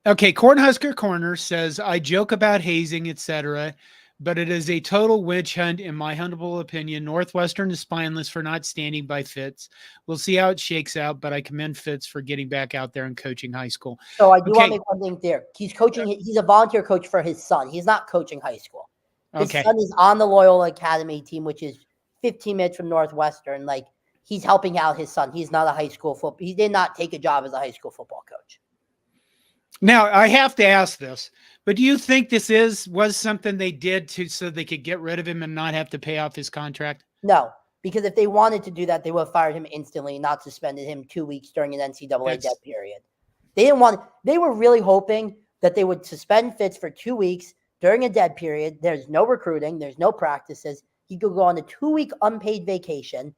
Okay, Cornhusker Corner says, I joke about hazing, etc., but it is a total witch hunt in my humble opinion. Northwestern is spineless for not standing by Fitz. We'll see how it shakes out, but I commend Fitz for getting back out there and coaching high school. So I do want to make one thing there. He's coaching. He's a volunteer coach for his son. He's not coaching high school. His son is on the Loyola Academy team, which is 15 minutes from Northwestern. He's helping out his son. He's not a high school football. He did not take a job as a high school football coach. Now, I have to ask this, but do you think this was something they did so they could get rid of him and not have to pay off his contract? No, because if they wanted to do that, they would have fired him instantly and not suspended him 2 weeks during an NCAA dead period. They were really hoping that they would suspend Fitz for 2 weeks during a dead period. There's no recruiting. There's no practices. He could go on a 2-week unpaid vacation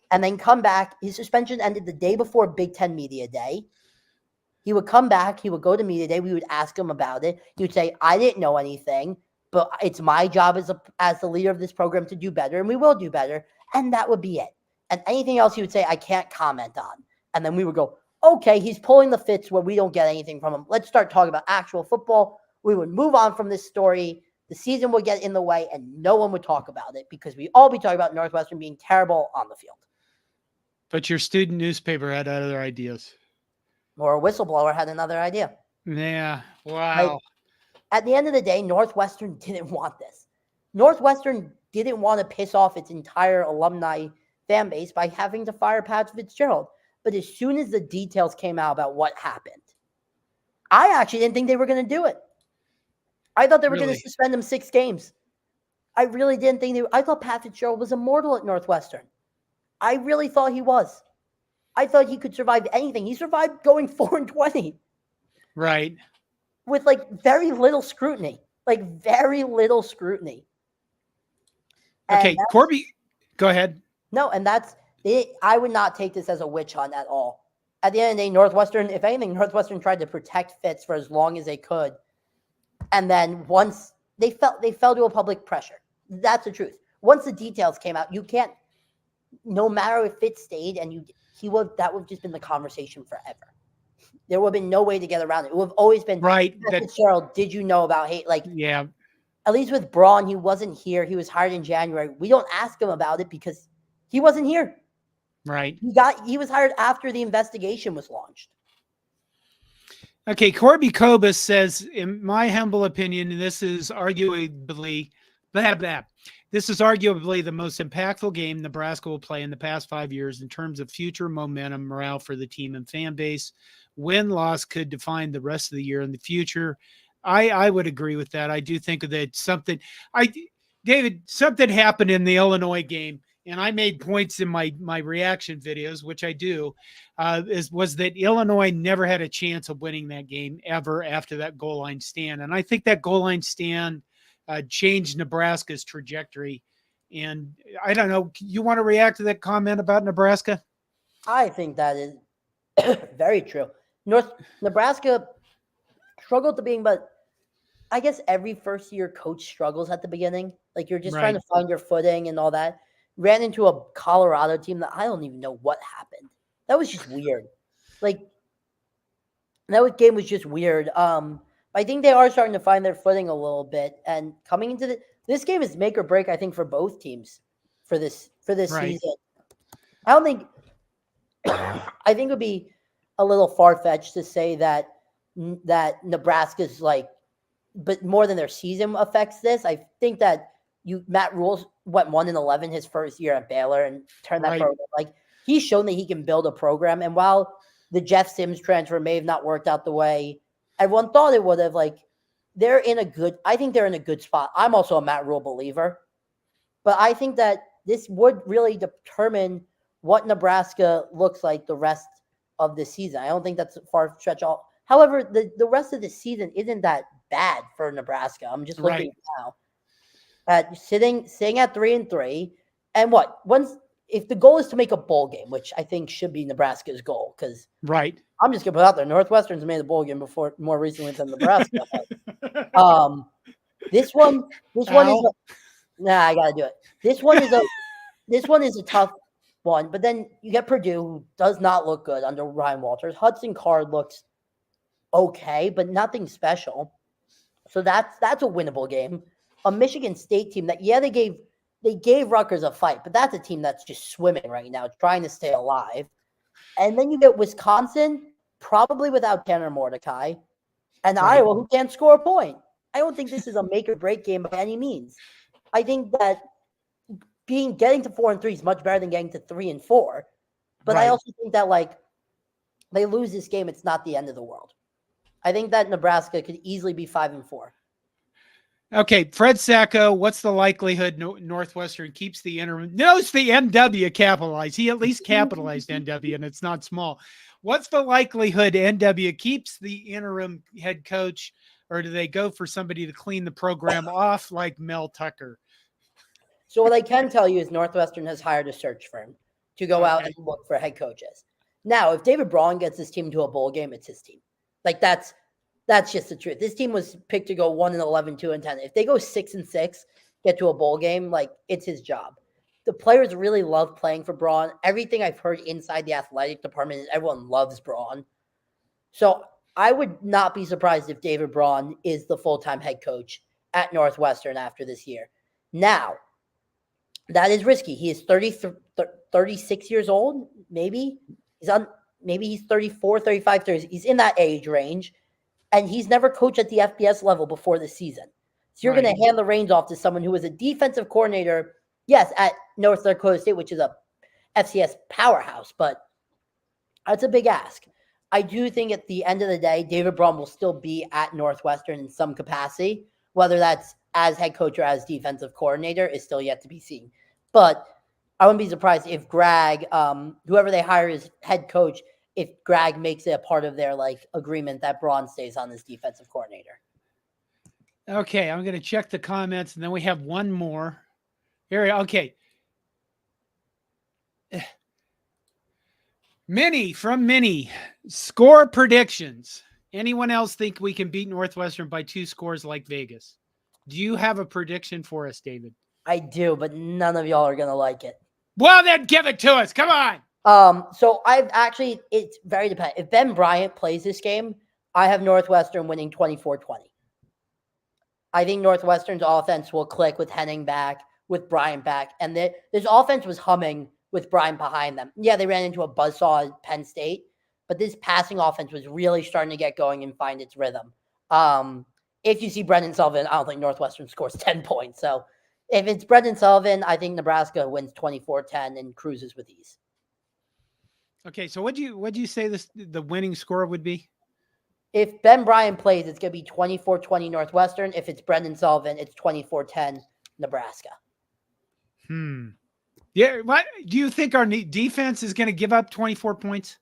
and then come back. His suspension ended the day before Big Ten Media Day. He would come back. He would go to Media Day. We would ask him about it. He would say, I didn't know anything, but it's my job as the leader of this program to do better, and we will do better. And that would be it. And anything else he would say, I can't comment on. And then we would go, okay, he's pulling the Fitz where we don't get anything from him. Let's start talking about actual football. We would move on from this story. The season would get in the way, and no one would talk about it because we'd all be talking about Northwestern being terrible on the field. But your student newspaper had other ideas. Or a whistleblower had another idea. Yeah. Wow. At the end of the day, Northwestern didn't want this. Northwestern didn't want to piss off its entire alumni fan base by having to fire Pat Fitzgerald. But as soon as the details came out about what happened, I actually didn't think they were going to do it. I thought they were going to suspend him 6 games. I really didn't think I thought Pat Fitzgerald was immortal at Northwestern. I really thought he was. I thought he could survive anything. He survived going 4-20. Right. With very little scrutiny. Very little scrutiny. Okay, Corby, go ahead. No, and that's it. I would not take this as a witch hunt at all. At the end of the day, Northwestern, if anything, Northwestern tried to protect Fitz for as long as they could. And then once they fell to a public pressure. That's the truth. Once the details came out, you can't, no matter if Fitz stayed and that would have just been the conversation forever. There would have been no way to get around it. It would have always been Right. Fitzgerald, did you know about hate? Like, Yeah. at least with Braun, he wasn't here. He was hired in January. We don't ask him about it because he wasn't here. Right. He was hired after the investigation was launched. Okay, Corby Kobus says, in my humble opinion, this is arguably this is arguably the most impactful game Nebraska will play in the past 5 years in terms of future momentum, morale for the team and fan base. Win-loss could define the rest of the year in the future. I would agree with that. I do think that something happened in the Illinois game, and I made points in my reaction videos, which I do, was that Illinois never had a chance of winning that game ever after that goal line stand. And I think that goal line stand changed Nebraska's trajectory. And I don't know, you want to react to that comment about Nebraska? I think that is very true. Nebraska struggled at the beginning, but I guess every first-year coach struggles at the beginning. Like, you're just trying to find your footing and all that. Ran into a Colorado team that I don't even know what happened. That was just weird. Like, that game was just weird. I think they are starting to find their footing a little bit. And coming into this game is make or break, I think, for both teams for this season. I don't think I think it would be a little far-fetched to say that Nebraska's but more than their season affects this. I think that Matt Rule went 1-11 his first year at Baylor and turned that program. Like, he's shown that he can build a program. And while the Jeff Sims transfer may have not worked out the way everyone thought it would have, I think they're in a good spot. I'm also a Matt Rule believer, but I think that this would really determine what Nebraska looks like the rest of the season. I don't think that's a far stretch. However, the rest of the season isn't that bad for Nebraska. I'm just looking now at sitting at 3-3, and if the goal is to make a bowl game, which I think should be Nebraska's goal, because I'm just gonna put out there, Northwestern's made a bowl game more recently than Nebraska. This one is I gotta do it. This one is a tough one, but then you get Purdue, who does not look good under Ryan Walters. Hudson Card looks okay, but nothing special. So that's a winnable game. A Michigan State team that, they gave Rutgers a fight, but that's a team that's just swimming right now, trying to stay alive. And then you get Wisconsin, probably without Tanner Mordecai, and Iowa, who can't score a point. I don't think this is a make or break game by any means. I think that getting to 4-3 is much better than getting to 3-4. But I also think that they lose this game, it's not the end of the world. I think that Nebraska could easily be 5-4. Okay, Fred Sacco, what's the likelihood Northwestern keeps the interim? Notice the NW capitalized. He at least capitalized NW, and it's not small. What's the likelihood NW keeps the interim head coach, or do they go for somebody to clean the program off like Mel Tucker? So what I can tell you is Northwestern has hired a search firm to go out and look for head coaches. Now, if David Braun gets his team to a bowl game, it's his team. That's just the truth. This team was picked to go 1-11, 2-10. If they go 6-6, get to a bowl game, it's his job. The players really love playing for Braun. Everything I've heard inside the athletic department is everyone loves Braun. So I would not be surprised if David Braun is the full-time head coach at Northwestern after this year. Now, that is risky. He is 36 years old, maybe. Maybe he's 34, 35, 30. He's in that age range. And he's never coached at the FBS level before the season. So you're going to hand the reins off to someone who was a defensive coordinator, yes, at North Dakota State, which is a FCS powerhouse, but that's a big ask. I do think at the end of the day, David Braun will still be at Northwestern in some capacity. Whether that's as head coach or as defensive coordinator is still yet to be seen. But I wouldn't be surprised if Greg, whoever they hire as head coach, if Greg makes it a part of their agreement that Braun stays on as defensive coordinator. Okay, I'm going to check the comments, and then we have one more. Here, okay. Minnie, score predictions. Anyone else think we can beat Northwestern by 2 scores like Vegas? Do you have a prediction for us, David? I do, but none of y'all are going to like it. Well, then give it to us. Come on. So it's very dependent. If Ben Bryant plays this game, I have Northwestern winning 24-20. I think Northwestern's offense will click with Henning back, with Bryant back, and this offense was humming with Bryant behind them. Yeah, they ran into a buzzsaw at Penn State, but this passing offense was really starting to get going and find its rhythm. If you see Brendan Sullivan, I don't think Northwestern scores 10 points. So if it's Brendan Sullivan, I think Nebraska wins 24-10 and cruises with ease. Okay, so what'd you say the winning score would be? If Ben Bryant plays, it's going to be 24-20 Northwestern. If it's Brendan Sullivan, it's 24-10 Nebraska. Yeah, what do you think our defense is going to give up 24 points?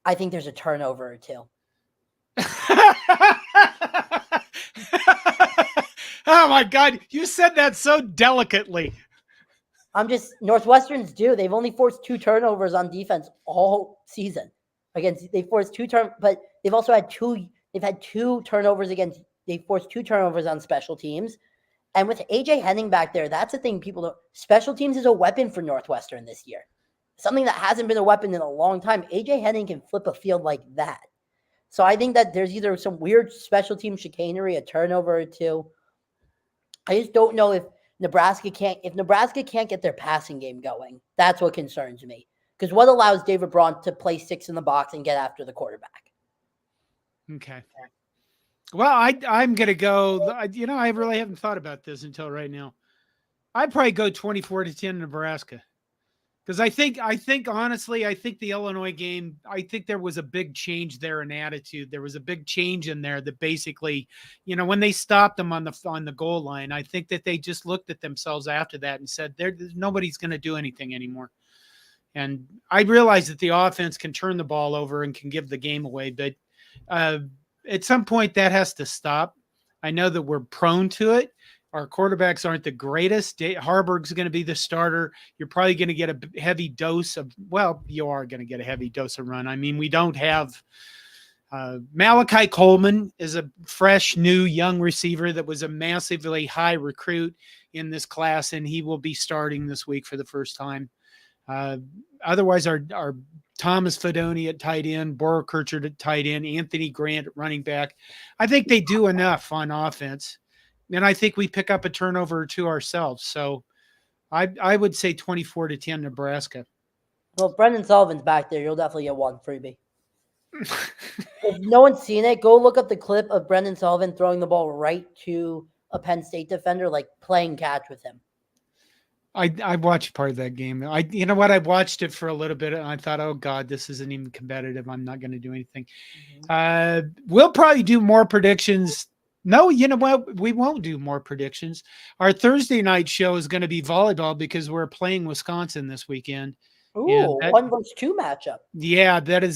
I think there's a turnover or two. Oh my God, you said that so delicately. Northwestern's due. They've only forced 2 turnovers on defense all season. They forced 2 but they've also had two turnovers they forced 2 turnovers on special teams. And with AJ Henning back there, that's the thing people don't. Special teams is a weapon for Northwestern this year. Something that hasn't been a weapon in a long time. AJ Henning can flip a field like that. So I think that there's either some weird special team chicanery, a turnover or 2. I just don't know if Nebraska can't get their passing game going. That's what concerns me. Because what allows David Braun to play 6 in the box and get after the quarterback? Okay. Well, I'm going to go, I really haven't thought about this until right now. I'd probably go 24-10 Nebraska. Because I think honestly, the Illinois game, I think there was a big change there in attitude. There was a big change in there that basically, when they stopped them on the goal line, I think that they just looked at themselves after that and said, nobody's going to do anything anymore. And I realize that the offense can turn the ball over and can give the game away, but at some point that has to stop. I know that we're prone to it. Our quarterbacks aren't the greatest. Harburg's going to be the starter. You're probably going to get a heavy dose of, you are going to get a heavy dose of run. I mean, we don't have Malachi Coleman is a fresh, new, young receiver that was a massively high recruit in this class, and he will be starting this week for the first time. Otherwise, our Thomas Fedoni at tight end, Bora Kirchert at tight end, Anthony Grant at running back. I think they do enough on offense. And I think we pick up a turnover or 2 ourselves. So I would say 24-10 Nebraska. Well, if Brendan Sullivan's back there, you'll definitely get 1 freebie. If no one's seen it, go look up the clip of Brendan Sullivan throwing the ball right to a Penn State defender, like playing catch with him. I watched part of that game. I watched it for a little bit and I thought, oh God, this isn't even competitive. I'm not going to do anything. We'll probably do more predictions. No, you know what? We won't do more predictions. Our Thursday night show is going to be volleyball because we're playing Wisconsin this weekend. Ooh, 1 versus 2 matchup. Yeah, that'll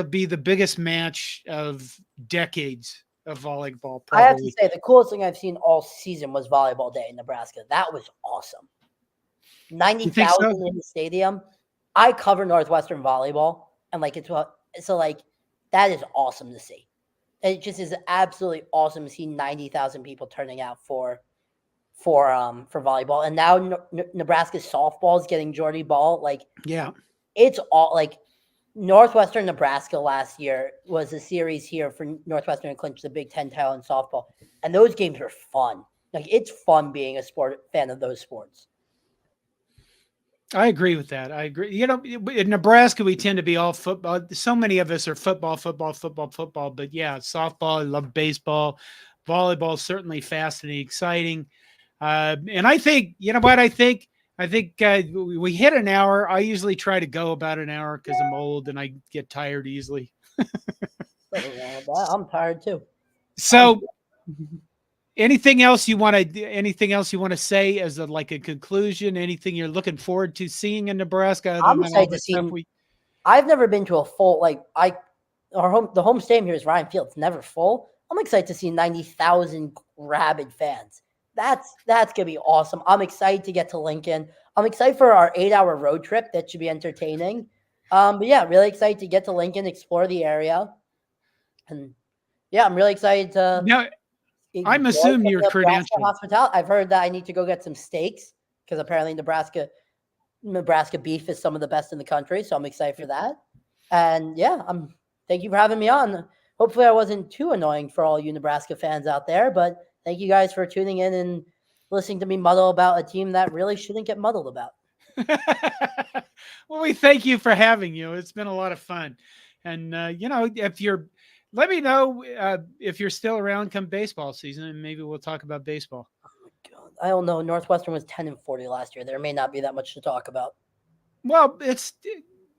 be the biggest match of decades of volleyball. Probably. I have to say, the coolest thing I've seen all season was volleyball day in Nebraska. That was awesome. 90,000 in the stadium. I cover Northwestern volleyball, and that is awesome to see. It just is absolutely awesome to see 90,000 people turning out for volleyball. And now Nebraska's softball is getting Jordy Ball. It's all Northwestern Nebraska last year was a series here for Northwestern to clinch the Big Ten title in softball. And those games are fun. It's fun being a fan of those sports. I agree with that. I agree. In Nebraska, we tend to be all football. So many of us are football. But yeah, softball, I love baseball. Volleyball is certainly fascinating, exciting. And I think, I think we hit an hour. I usually try to go about an hour because I'm old and I get tired easily. I'm tired too. So anything else you want to say as a conclusion? Anything you're looking forward to seeing in Nebraska? I'm excited to see. I've never been to a full the home stadium here is Ryan Field. It's never full. I'm excited to see 90,000 rabid fans. That's gonna be awesome. I'm excited to get to Lincoln. I'm excited for our 8-hour road trip. That should be entertaining. But yeah, really excited to get to Lincoln, explore the area, and yeah, I'm really excited to. Now, I'm assuming you're credentialed. Hospitality. I've heard that I need to go get some steaks because apparently Nebraska Nebraska beef is some of the best in the country, so I'm excited for that. And yeah, thank you for having me on. Hopefully I wasn't too annoying for all you Nebraska fans out there, but thank you guys for tuning in and listening to me muddle about a team that really shouldn't get muddled about. Well, we thank you for having you. It's been a lot of fun. And, let me know if you're still around come baseball season, and maybe we'll talk about baseball. God, I don't know. Northwestern was 10-40 last year. There may not be that much to talk about. Well,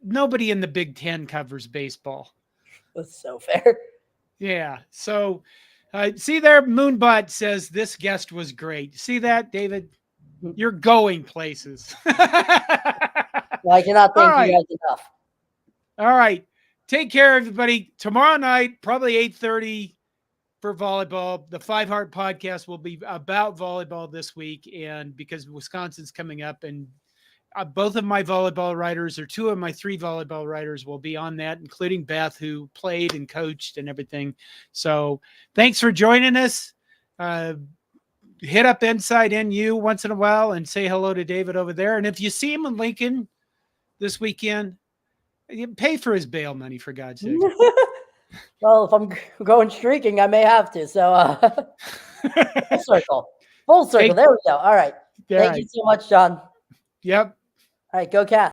nobody in the Big Ten covers baseball. That's so fair. Yeah. So, see there, Moonbot says this guest was great. See that, David? You're going places. Well, I cannot thank you guys enough. All right. Take care, everybody. Tomorrow night, probably 8:30 for volleyball. The Five Heart podcast will be about volleyball this week, and because Wisconsin's coming up, and both of my volleyball writers, or two of my three volleyball writers, will be on that, including Beth, who played and coached and everything. So thanks for joining us. Hit up InsideNU once in a while and say hello to David over there. And if you see him in Lincoln this weekend, you pay for his bail money, for God's sake. Well, if I'm going streaking, I may have to. So full circle. Full circle. There we go. All right. Thank you so much, John. Yep. All right. Go Cats.